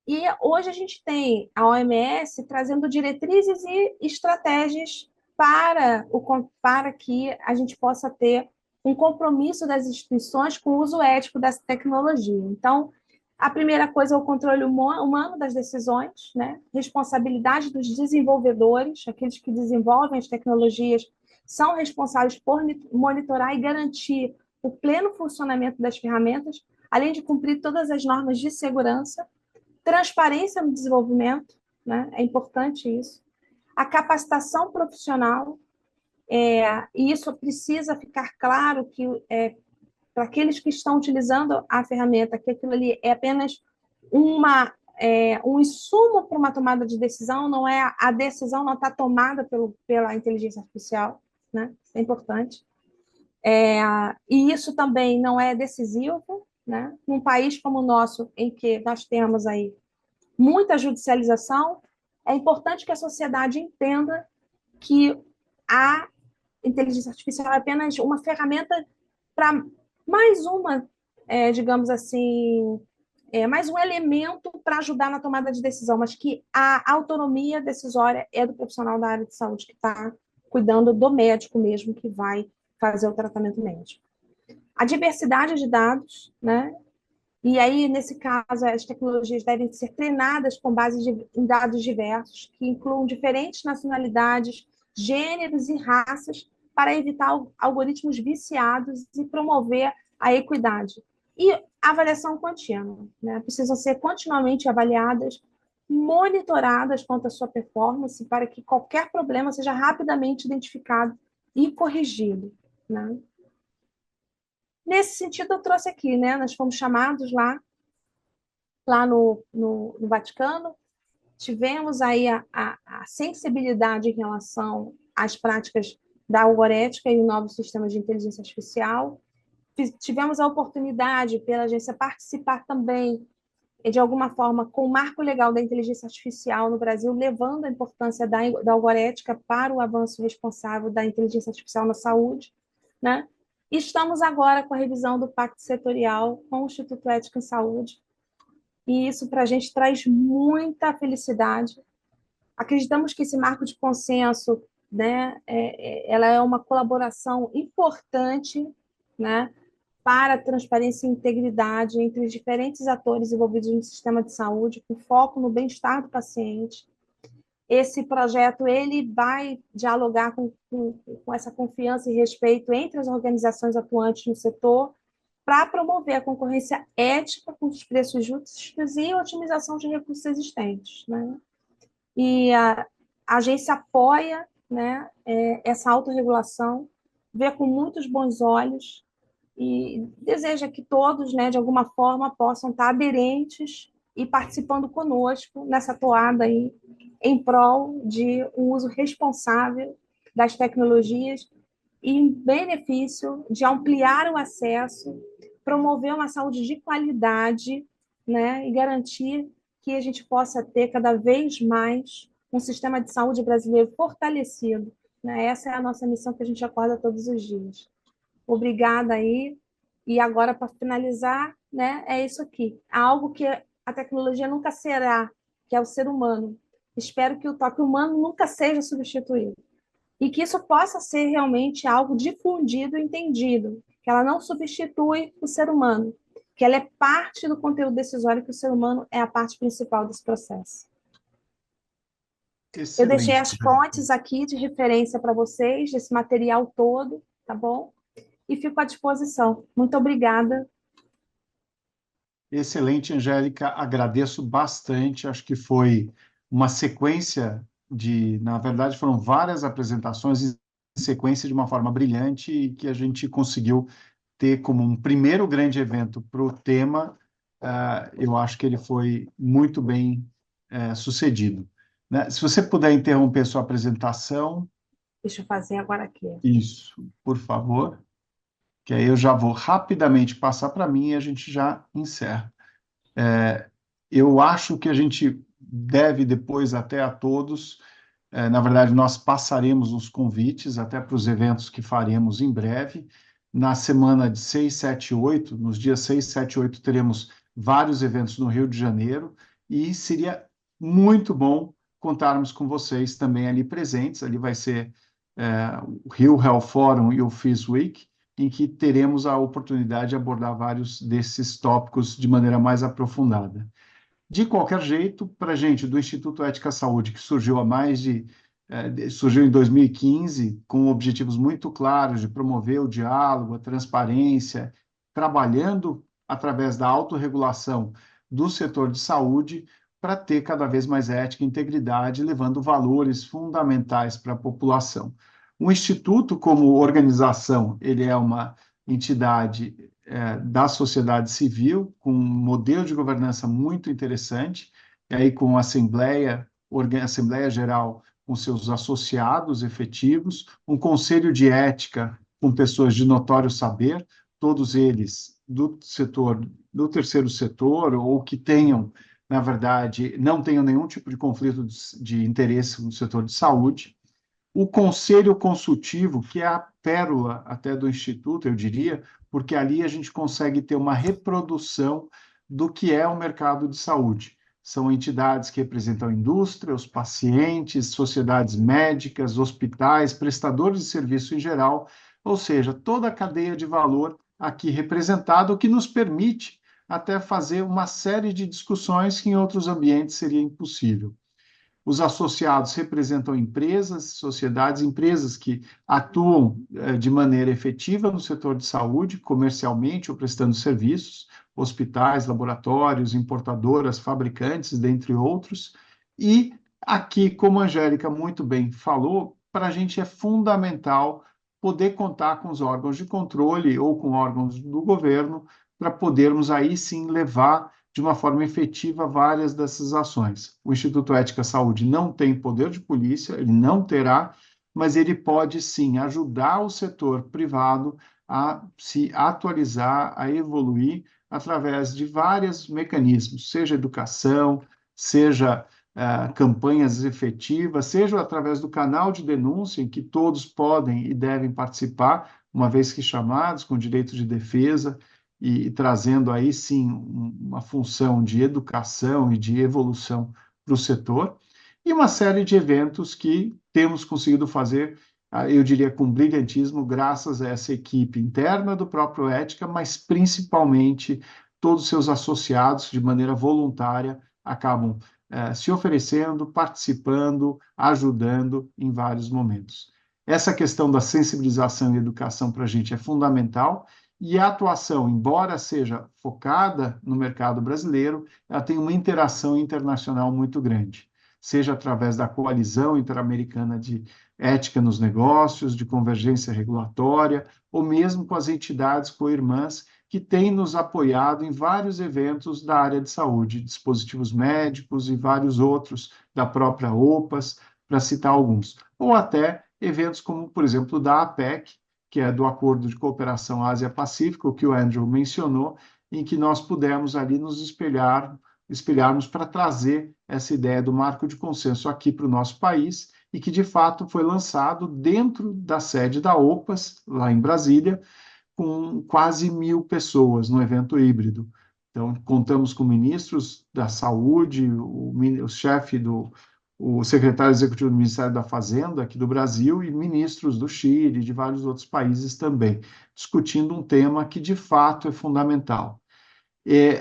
E hoje a gente tem a OMS trazendo diretrizes e estratégias para que a gente possa ter um compromisso das instituições com o uso ético dessa tecnologia. Então, a primeira coisa é o controle humano das decisões, né? Responsabilidade dos desenvolvedores, aqueles que desenvolvem as tecnologias, são responsáveis por monitorar e garantir o pleno funcionamento das ferramentas, além de cumprir todas as normas de segurança. Transparência no desenvolvimento, né? É importante isso. A capacitação profissional, e isso precisa ficar claro que para aqueles que estão utilizando a ferramenta, que aquilo ali é apenas um insumo para uma tomada de decisão, não é a decisão não está tomada pela inteligência artificial, né? É importante. E isso também não é decisivo, né? Num país como o nosso, em que nós temos aí muita judicialização, é importante que a sociedade entenda que a inteligência artificial é apenas uma ferramenta para mais uma, digamos assim, mais um elemento para ajudar na tomada de decisão, mas que a autonomia decisória é do profissional da área de saúde que está cuidando do médico mesmo, que vai fazer o tratamento médico. A diversidade de dados, né? E aí, nesse caso, as tecnologias devem ser treinadas com base em dados diversos, que incluam diferentes nacionalidades, gêneros e raças, para evitar algoritmos viciados e promover a equidade. E a avaliação contínua, né? Precisam ser continuamente avaliadas, monitoradas quanto à sua performance, para que qualquer problema seja rapidamente identificado e corrigido, né? Nesse sentido, eu trouxe aqui, né? Nós fomos chamados lá no Vaticano, tivemos aí a sensibilidade em relação às práticas da algorética e novos sistemas de inteligência artificial. Tivemos a oportunidade pela agência participar também, de alguma forma, com o marco legal da inteligência artificial no Brasil, levando a importância da algorética para o avanço responsável da inteligência artificial na saúde, né? Estamos agora com a revisão do Pacto Setorial com o Instituto Ético em Saúde, e isso para a gente traz muita felicidade. Acreditamos que esse marco de consenso, né, ela é uma colaboração importante, né, para a transparência e integridade entre os diferentes atores envolvidos no sistema de saúde, com foco no bem-estar do paciente. Esse projeto ele vai dialogar com essa confiança e respeito entre as organizações atuantes no setor para promover a concorrência ética com os preços justos e a otimização de recursos existentes, né? E a agência apoia, né, essa autorregulação, vê com muitos bons olhos e deseja que todos, né, de alguma forma, possam estar aderentes e participando conosco nessa toada aí, em prol de um uso responsável das tecnologias e em benefício de ampliar o acesso, promover uma saúde de qualidade, né, e garantir que a gente possa ter cada vez mais um sistema de saúde brasileiro fortalecido, né? Essa é a nossa missão que a gente acorda todos os dias. Obrigada aí. E agora, para finalizar, né, é isso aqui. Algo que a tecnologia nunca será, que é o ser humano. Espero que o toque humano nunca seja substituído. E que isso possa ser realmente algo difundido e entendido, que ela não substitui o ser humano, que ela é parte do conteúdo decisório, que o ser humano é a parte principal desse processo. Excelente. Eu deixei as fontes aqui de referência para vocês, desse material todo, tá bom? E fico à disposição. Muito obrigada. Excelente, Angélica. Agradeço bastante. Acho que foi uma sequência na verdade, foram várias apresentações em sequência de uma forma brilhante e que a gente conseguiu ter como um primeiro grande evento para o tema. Eu acho que ele foi muito bem sucedido, né? Se você puder interromper sua apresentação. Deixa eu fazer agora aqui. Isso, por favor. Que aí eu já vou rapidamente passar para mim e a gente já encerra. Eu acho que a gente deve depois até a todos, na verdade, nós passaremos os convites até para os eventos que faremos em breve. Na semana de 6, 7 e 8, nos dias 6, 7 e 8, teremos vários eventos no Rio de Janeiro e seria muito bom contarmos com vocês também ali presentes. Ali vai ser o Rio Health Forum e o FIS Week, em que teremos a oportunidade de abordar vários desses tópicos de maneira mais aprofundada. De qualquer jeito, para a gente do Instituto Ética Saúde, que surgiu surgiu em 2015, com objetivos muito claros de promover o diálogo, a transparência, trabalhando através da autorregulação do setor de saúde para ter cada vez mais ética e integridade, levando valores fundamentais para a população. O Instituto, como organização, ele é uma entidade da sociedade civil, com um modelo de governança muito interessante, e aí com a Assembleia Geral, com seus associados efetivos, um conselho de ética com pessoas de notório saber, todos eles do terceiro setor, ou que tenham, na verdade, não tenham nenhum tipo de conflito de interesse no setor de saúde. O conselho consultivo, que é a pérola até do Instituto, eu diria, porque ali a gente consegue ter uma reprodução do que é o mercado de saúde. São entidades que representam a indústria, os pacientes, sociedades médicas, hospitais, prestadores de serviço em geral, ou seja, toda a cadeia de valor aqui representada, o que nos permite até fazer uma série de discussões que em outros ambientes seria impossível. Os associados representam empresas, sociedades, empresas que atuam de maneira efetiva no setor de saúde, comercialmente ou prestando serviços, hospitais, laboratórios, importadoras, fabricantes, dentre outros. E aqui, como a Angélica muito bem falou, para a gente é fundamental poder contar com os órgãos de controle ou com órgãos do governo para podermos aí sim levar de uma forma efetiva várias dessas ações. O Instituto Ética Saúde não tem poder de polícia, ele não terá, mas ele pode sim ajudar o setor privado a se atualizar, a evoluir através de vários mecanismos, seja educação, seja campanhas efetivas, seja através do canal de denúncia em que todos podem e devem participar, uma vez que chamados com direito de defesa e trazendo aí sim uma função de educação e de evolução para o setor, e uma série de eventos que temos conseguido fazer, eu diria, com brilhantismo, graças a essa equipe interna do próprio Ética, mas principalmente todos os seus associados, de maneira voluntária, acabam se oferecendo, participando, ajudando em vários momentos. Essa questão da sensibilização e educação para a gente é fundamental, e a atuação, embora seja focada no mercado brasileiro, ela tem uma interação internacional muito grande, seja através da Coalizão Interamericana de Ética nos Negócios, de Convergência Regulatória, ou mesmo com as entidades co-irmãs que têm nos apoiado em vários eventos da área de saúde, dispositivos médicos e vários outros, da própria OPAS, para citar alguns. Ou até eventos como, por exemplo, da APEC, que é do Acordo de Cooperação Ásia-Pacífico, que o Andrew mencionou, em que nós pudemos ali nos espelharmos para trazer essa ideia do marco de consenso aqui para o nosso país, e que, de fato, foi lançado dentro da sede da OPAS, lá em Brasília, com quase 1.000 pessoas no evento híbrido. Então, contamos com ministros da saúde, o chefe o secretário executivo do Ministério da Fazenda aqui do Brasil e ministros do Chile e de vários outros países também, discutindo um tema que, de fato, é fundamental.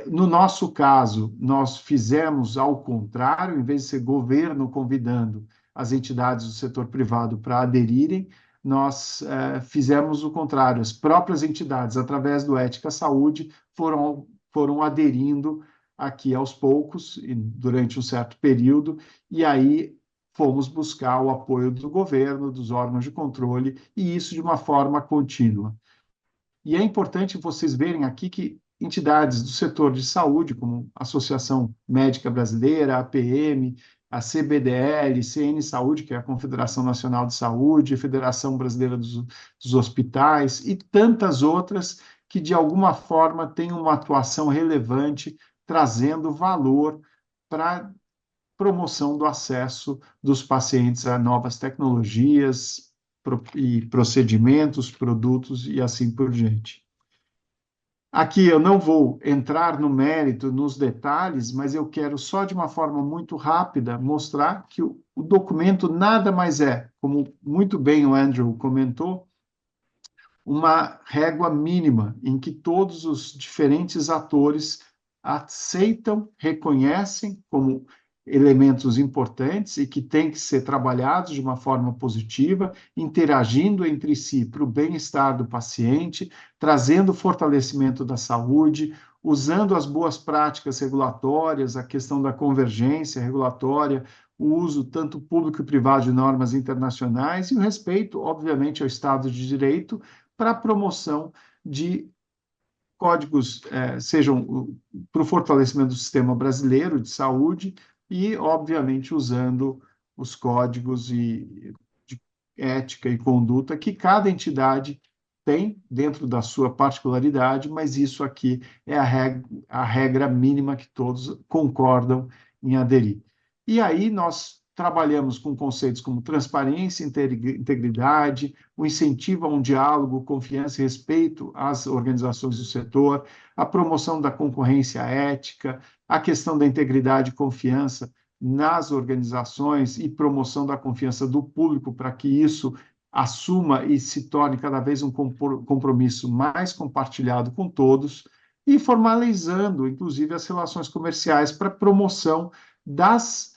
No nosso caso, nós fizemos ao contrário, em vez de ser governo convidando as entidades do setor privado para aderirem, nós fizemos o contrário. As próprias entidades, através do Ética Saúde, foram aderindo aqui aos poucos, durante um certo período, e aí fomos buscar o apoio do governo, dos órgãos de controle, e isso de uma forma contínua. E é importante vocês verem aqui que entidades do setor de saúde, como a Associação Médica Brasileira, a APM, a CBDL, CN Saúde, que é a Confederação Nacional de Saúde, a Federação Brasileira dos Hospitais, e tantas outras que, de alguma forma, têm uma atuação relevante, trazendo valor para a promoção do acesso dos pacientes a novas tecnologias e procedimentos, produtos e assim por diante. Aqui eu não vou entrar no mérito, nos detalhes, mas eu quero só de uma forma muito rápida mostrar que o documento nada mais é, como muito bem o Andrew comentou, uma régua mínima em que todos os diferentes atores aceitam, reconhecem como elementos importantes e que têm que ser trabalhados de uma forma positiva, interagindo entre si para o bem-estar do paciente, trazendo fortalecimento da saúde, usando as boas práticas regulatórias, a questão da convergência regulatória, o uso tanto público e privado de normas internacionais e o respeito, obviamente, ao Estado de Direito para a promoção de códigos, sejam para o fortalecimento do sistema brasileiro de saúde e, obviamente, usando os códigos de ética e conduta que cada entidade tem dentro da sua particularidade, mas isso aqui é a regra mínima que todos concordam em aderir. E aí nós trabalhamos com conceitos como transparência, integridade, o incentivo a um diálogo, confiança e respeito às organizações do setor, a promoção da concorrência ética, a questão da integridade e confiança nas organizações e promoção da confiança do público para que isso assuma e se torne cada vez um compromisso mais compartilhado com todos e formalizando, inclusive, as relações comerciais para promoção das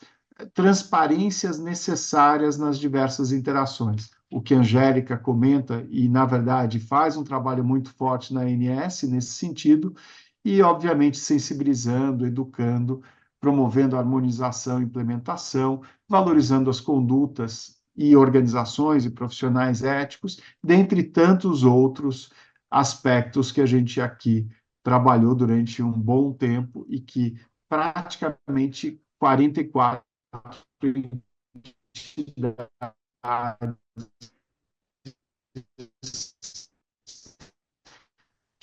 transparências necessárias nas diversas interações. O que a Angélica comenta e, na verdade, faz um trabalho muito forte na ANS nesse sentido e, obviamente, sensibilizando, educando, promovendo a harmonização e implementação, valorizando as condutas e organizações e profissionais éticos, dentre tantos outros aspectos que a gente aqui trabalhou durante um bom tempo e que praticamente 44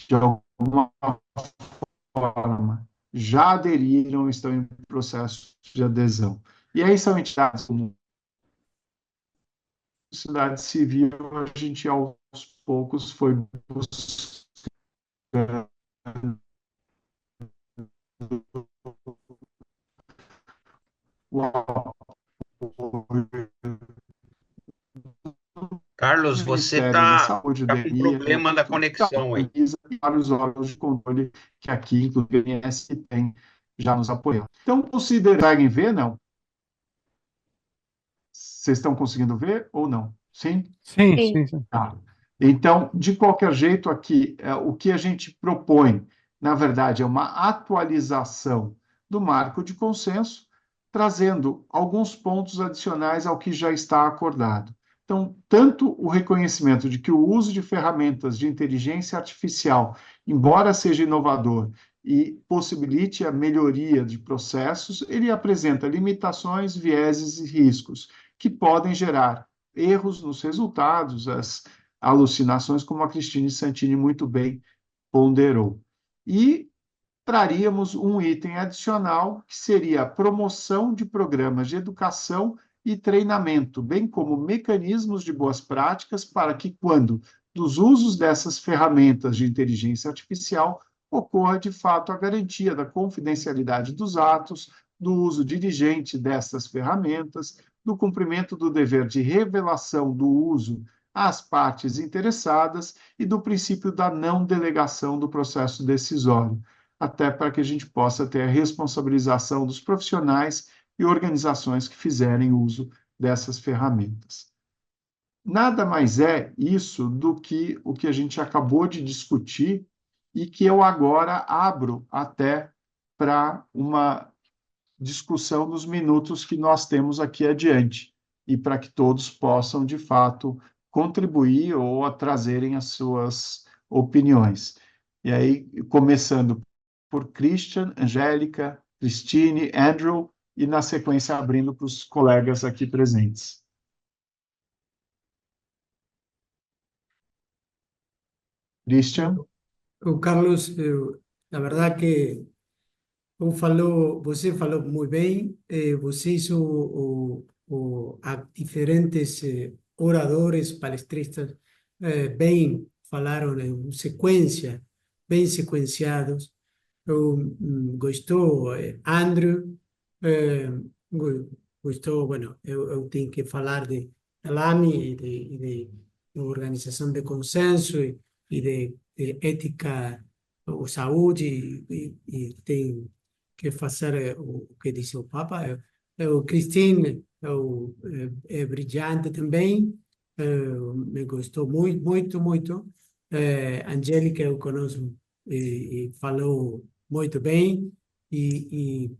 de alguma forma já aderiram, estão em processo de adesão. E aí são entidades como sociedade civil, a gente aos poucos foi buscando. Carlos, O você Ministério da está Saúde, o com DNI, problema da conexão aí. e vários órgãos de controle que aqui, inclusive, o INSS tem já nos apoiando. Então, conseguem ver, não? Vocês estão conseguindo ver ou não? Sim? Sim, Sim. sim, sim. Tá. Então, de qualquer jeito, aqui, o que a gente propõe, na verdade, é uma atualização do marco de consenso, trazendo alguns pontos adicionais ao que já está acordado. Então, tanto o reconhecimento de que o uso de ferramentas de inteligência artificial, embora seja inovador e possibilite a melhoria de processos, ele apresenta limitações, vieses e riscos que podem gerar erros nos resultados, as alucinações, como a Cristine Santini muito bem ponderou. E traríamos um item adicional, que seria a promoção de programas de educação e treinamento, bem como mecanismos de boas práticas para que, quando dos usos dessas ferramentas de inteligência artificial, ocorra de fato a garantia da confidencialidade dos atos, do uso diligente dessas ferramentas, do cumprimento do dever de revelação do uso às partes interessadas e do princípio da não delegação do processo decisório, até para que a gente possa ter a responsabilização dos profissionais e organizações que fizerem uso dessas ferramentas. Nada mais é isso do que o que a gente acabou de discutir e que eu agora abro até para uma discussão nos minutos que nós temos aqui adiante, e para que todos possam, de fato, contribuir ou trazerem as suas opiniões. E aí, começando por Christian, Angélica, Christine, Andrew, e na sequência abrindo para os colegas aqui presentes. Christian? Carlos, na verdade que você falou muito bem, você hizo diferentes oradores, palestristas, bem falaram em sequência, bem sequenciados. Gostou, Andrew, gostou, bueno, eu tenho que falar de LAMI e de organização de consenso e de ética ou saúde e tem que fazer o que disse o Papa. O Christine é brilhante também, me gostou muito, muito, muito. Angélica eu conheço e falou muito bem e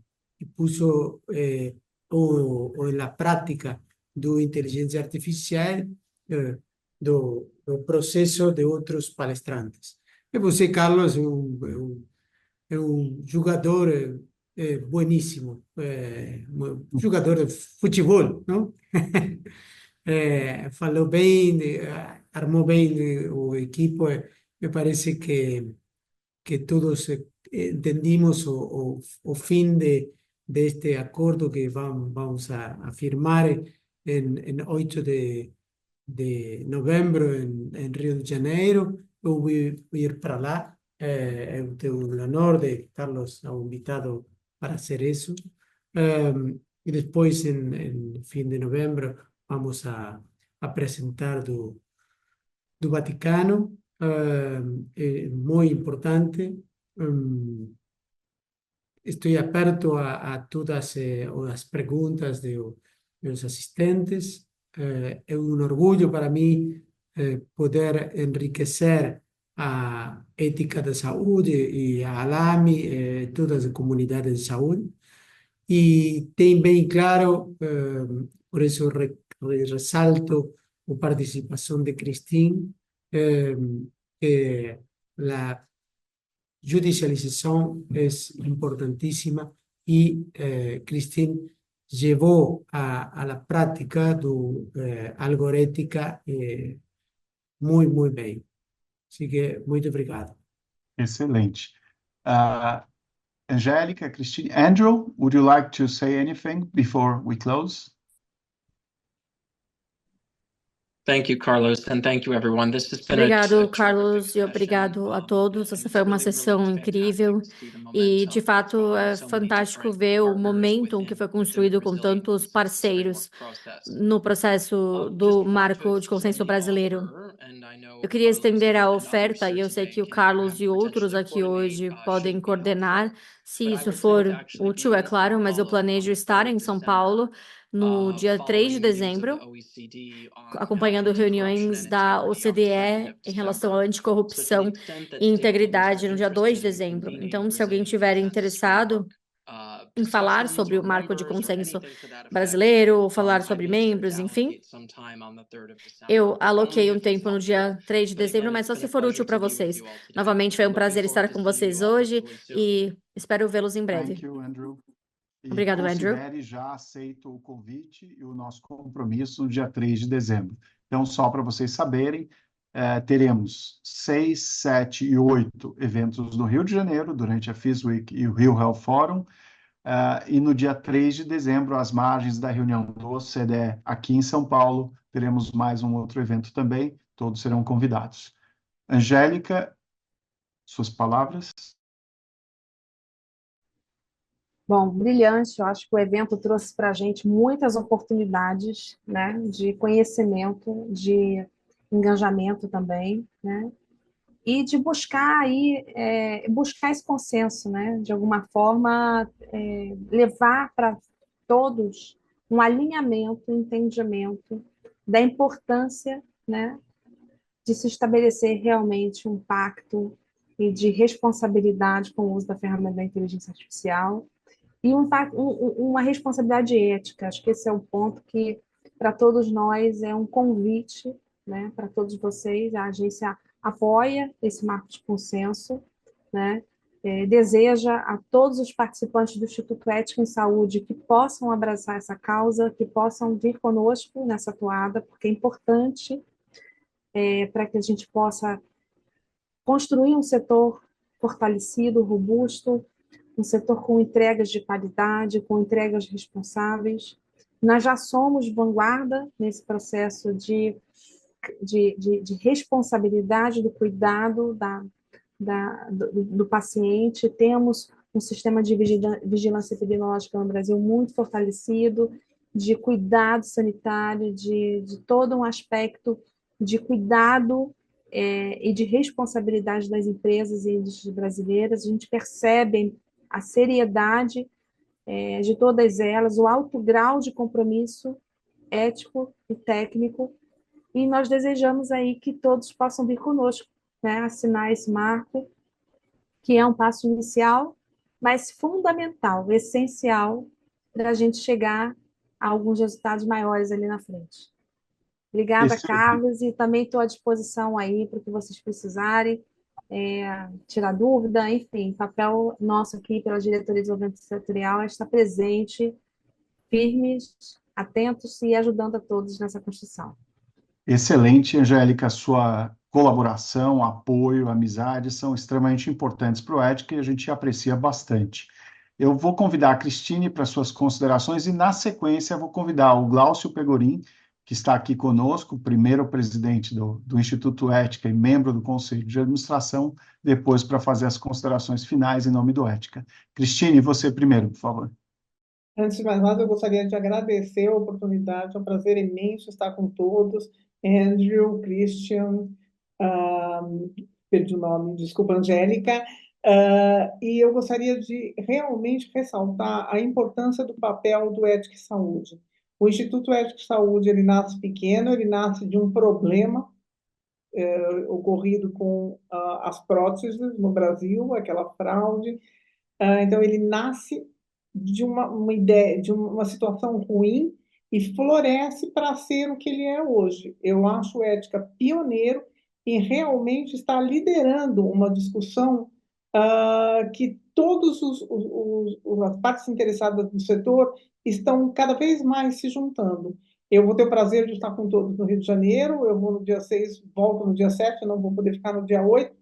puso na prática do inteligência artificial do processo de outros palestrantes. E você, Carlos, é um jogador bueníssimo, um jogador de futebol, não? Falou bem, armou bem o equipo. Me parece que todos entendimos o fim de este acordo que vamos a firmar en 8 de novembro en Rio de Janeiro. Eu vou ir para lá. Eu tenho o honor de Carlos ha invitado para hacer isso. E depois, em fim de novembro, vamos a apresentar do Vaticano. Muito importante. Estou aberto a todas as perguntas dos assistentes. É um orgulho para mim poder enriquecer a ética da saúde e a ALAMI, todas as comunidades de saúde. E tem bem claro, por isso ressalto a participação de Christine, que a judicialização é importantíssima e Christine levou a la prática do algorética muito, muito bem. Assim que, muito obrigado. Excelente. Angélica, Christine, Andrew, would you like to say anything before we close? Thank you, Carlos, and thank you, everyone. This has been Obrigado, Carlos, e obrigado a todos. Essa foi uma sessão incrível e, de fato, é fantástico ver o momentum que foi construído com tantos parceiros no processo do Marco de Consenso Brasileiro. Eu queria estender a oferta, e eu sei que o Carlos e outros aqui hoje podem coordenar, se isso for útil, é claro, mas eu planejo estar em São Paulo no dia 3 de dezembro, acompanhando reuniões da OCDE em relação à anticorrupção e integridade no dia 2 de dezembro. Então, se alguém estiver interessado em falar sobre o marco de consenso brasileiro, ou falar sobre membros, enfim, eu aloquei um tempo no dia 3 de dezembro, mas só se for útil para vocês. Novamente, foi um prazer estar com vocês hoje e espero vê-los em breve. Thank you, Andrew. E Obrigado, Andrew. considere já aceito o convite e o nosso compromisso no dia 3 de dezembro. Então, só para vocês saberem, teremos 6, 7 e 8 eventos no Rio de Janeiro, durante a FISWeek e o Rio Health Forum, e no dia 3 de dezembro, às margens da reunião do OCDE aqui em São Paulo, teremos mais um outro evento também, todos serão convidados. Angélica, suas palavras? Bom, brilhante. Eu acho que o evento trouxe para a gente muitas oportunidades, né, de conhecimento, de engajamento também, né, e de buscar aí, buscar esse consenso, né, de alguma forma, levar para todos um alinhamento, um entendimento da importância, né, de se estabelecer realmente um pacto e de responsabilidade com o uso da ferramenta da inteligência artificial e uma responsabilidade ética. Acho que esse é o ponto que, para todos nós, é um convite, né, para todos vocês. A agência apoia esse marco de consenso, né, deseja a todos os participantes do Instituto Ética em Saúde que possam abraçar essa causa, que possam vir conosco nessa toada, porque é importante para que a gente possa construir um setor fortalecido, robusto, um setor com entregas de qualidade, com entregas responsáveis. Nós já somos vanguarda nesse processo de responsabilidade, do cuidado do paciente. Temos um sistema de vigilância epidemiológica no Brasil muito fortalecido, de cuidado sanitário, de todo um aspecto de cuidado e de responsabilidade das empresas e indústrias brasileiras. A gente percebe a seriedade de todas elas, o alto grau de compromisso ético e técnico, e nós desejamos aí que todos possam vir conosco, né, assinar esse marco, que é um passo inicial, mas fundamental, essencial, para a gente chegar a alguns resultados maiores ali na frente. Obrigada, Carlos, e também estou à disposição aí para o que vocês precisarem, tirar dúvida, enfim, papel nosso aqui pela Diretoria de Desenvolvimento Setorial é estar presente, firmes, atentos e ajudando a todos nessa construção. Excelente, Angélica, sua colaboração, apoio, amizade são extremamente importantes para o Ética e a gente aprecia bastante. Eu vou convidar a Cristine para suas considerações e, na sequência, vou convidar o Glaucio Pegorin, que está aqui conosco, primeiro presidente do Instituto Ética e membro do Conselho de Administração, depois para fazer as considerações finais em nome do Ética. Cristine, você primeiro, por favor. Antes de mais nada, eu gostaria de agradecer a oportunidade, é um prazer imenso estar com todos. Andrew, Christian, perdi o nome, desculpa, Angélica, e eu gostaria de realmente ressaltar a importância do papel do Ética e Saúde. O Instituto Ética e Saúde, ele nasce pequeno, ele nasce de um problema ocorrido com as próteses no Brasil, aquela fraude. Então, ele nasce de uma ideia, de uma situação ruim e floresce para ser o que ele é hoje. Eu acho Ética pioneiro e realmente está liderando uma discussão que todas as partes interessadas no setor estão cada vez mais se juntando. Eu vou ter o prazer de estar com todos no Rio de Janeiro, eu vou no dia 6, volto no dia 7, eu não vou poder ficar no dia 8,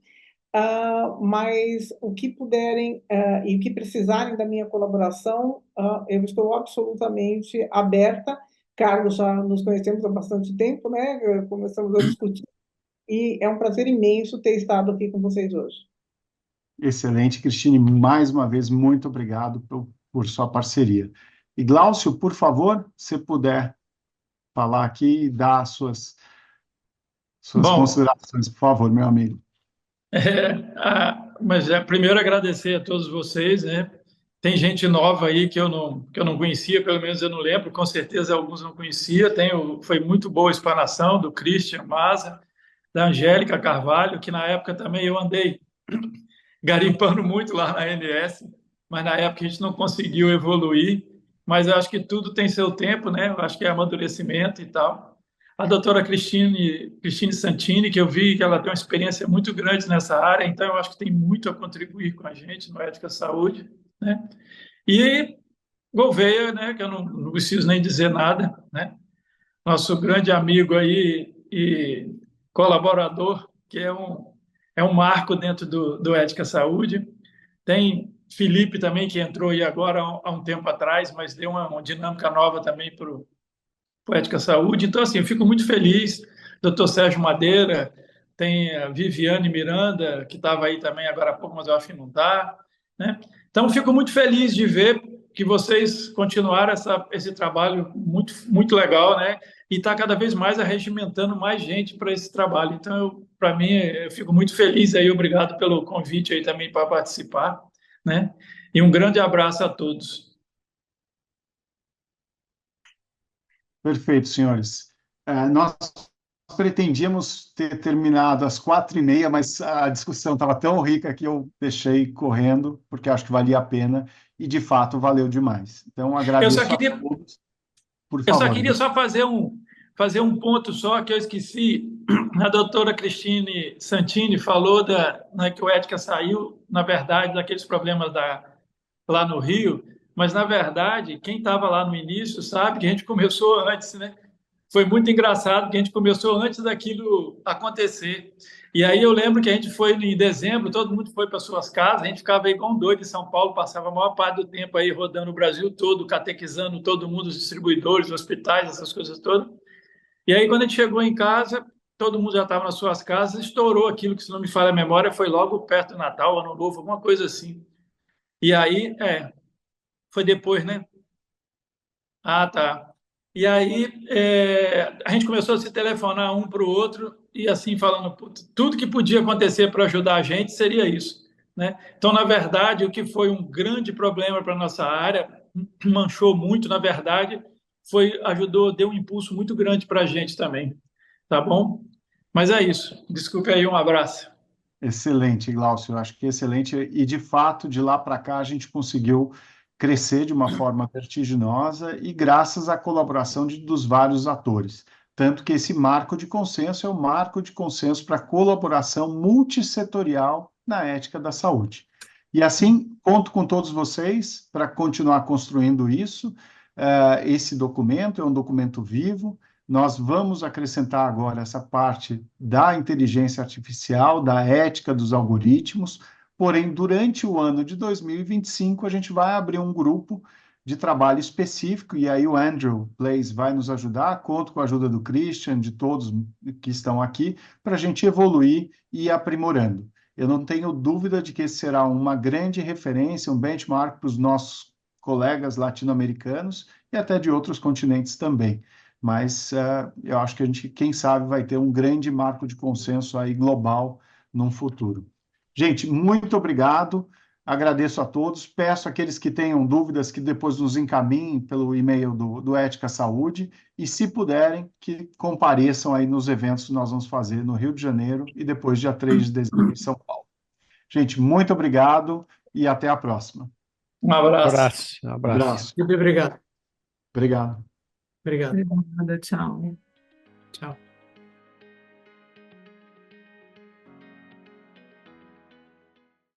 mas o que puderem e o que precisarem da minha colaboração, eu estou absolutamente aberta Carlos, já nos conhecemos há bastante tempo, né? Começamos a discutir e é um prazer imenso ter estado aqui com vocês hoje. Excelente, Cristine. Mais uma vez, muito obrigado por sua parceria. E Glaucio, por favor, se puder falar aqui e dar suas Bom, considerações, por favor, meu amigo. mas primeiro agradecer a todos vocês, né? Tem gente nova aí que eu não conhecia, pelo menos eu não lembro, com certeza alguns não conhecia. Foi muito boa a explanação do Christian Maza, da Angélica Carvalho, que na época também eu andei garimpando muito lá na ANS, mas na época a gente não conseguiu evoluir. Mas eu acho que tudo tem seu tempo, né? Eu acho que é amadurecimento e tal. A doutora Cristine Santini, que eu vi que ela tem uma experiência muito grande nessa área, então eu acho que tem muito a contribuir com a gente no Ética Saúde, né? E Gouveia, né, que eu não preciso nem dizer nada, né? Nosso grande amigo aí e colaborador, que é um marco dentro do Ética Saúde. Tem Felipe também, que entrou aí agora há um tempo atrás, mas deu uma dinâmica nova também para o Ética Saúde. Então, assim, eu fico muito feliz. Dr. Sérgio Madeira, tem a Viviane Miranda, que estava aí também agora há pouco, mas eu acho que não está, né? Então, fico muito feliz de ver que vocês continuaram esse trabalho muito, muito legal, né? E está cada vez mais arregimentando mais gente para esse trabalho. Então, para mim, eu fico muito feliz aí. Obrigado pelo convite aí também para participar, né? E um grande abraço a todos. Perfeito, senhores. Nós pretendíamos ter terminado às 4h30, mas a discussão estava tão rica que eu deixei correndo, porque acho que valia a pena, e de fato valeu demais. Então, agradeço a todos. Por Eu favor. só queria fazer um ponto só que eu esqueci. A doutora Cristine Santini falou né, que o Ética saiu, na verdade, daqueles problemas lá no Rio, mas, na verdade, quem estava lá no início sabe que a gente começou antes, né? Foi muito engraçado que a gente começou antes daquilo acontecer. E aí eu lembro que a gente foi em dezembro, todo mundo foi para suas casas, a gente ficava aí igual um doido em São Paulo, passava a maior parte do tempo aí rodando o Brasil todo, catequizando todo mundo, os distribuidores, hospitais, essas coisas todas. E aí quando a gente chegou em casa, todo mundo já estava nas suas casas, estourou aquilo que, se não me falha a memória, foi logo perto do Natal, Ano Novo, alguma coisa assim. E aí, foi depois, né? Ah, tá. E aí a gente começou a se telefonar um para o outro e assim falando, tudo que podia acontecer para ajudar a gente seria isso, né? Então, na verdade, o que foi um grande problema para a nossa área, manchou muito, na verdade, deu um impulso muito grande para a gente também, tá bom? Mas é isso. Desculpe aí, um abraço. Excelente, Glaucio. Eu acho que excelente. E, de fato, de lá para cá, a gente conseguiu crescer de uma forma vertiginosa e graças à colaboração dos vários atores. Tanto que esse marco de consenso é o marco de consenso para colaboração multissetorial na ética da saúde. E assim, conto com todos vocês para continuar construindo isso. Esse documento é um documento vivo. Nós vamos acrescentar agora essa parte da inteligência artificial, da ética dos algoritmos, porém, durante o ano de 2025, a gente vai abrir um grupo de trabalho específico, e aí o Andrew Blaze vai nos ajudar, conto com a ajuda do Christian, de todos que estão aqui, para a gente evoluir e ir aprimorando. Eu não tenho dúvida de que esse será uma grande referência, um benchmark para os nossos colegas latino-americanos e até de outros continentes também. Mas eu acho que a gente, quem sabe, vai ter um grande marco de consenso aí global num futuro. Gente, muito obrigado, agradeço a todos, peço àqueles que tenham dúvidas que depois nos encaminhem pelo e-mail do Ética Saúde e, se puderem, que compareçam aí nos eventos que nós vamos fazer no Rio de Janeiro e depois dia 3 de dezembro em São Paulo. Gente, muito obrigado e até a próxima. Um abraço. Um abraço. Muito obrigado. Obrigado. Obrigado. Obrigada, tchau. Tchau.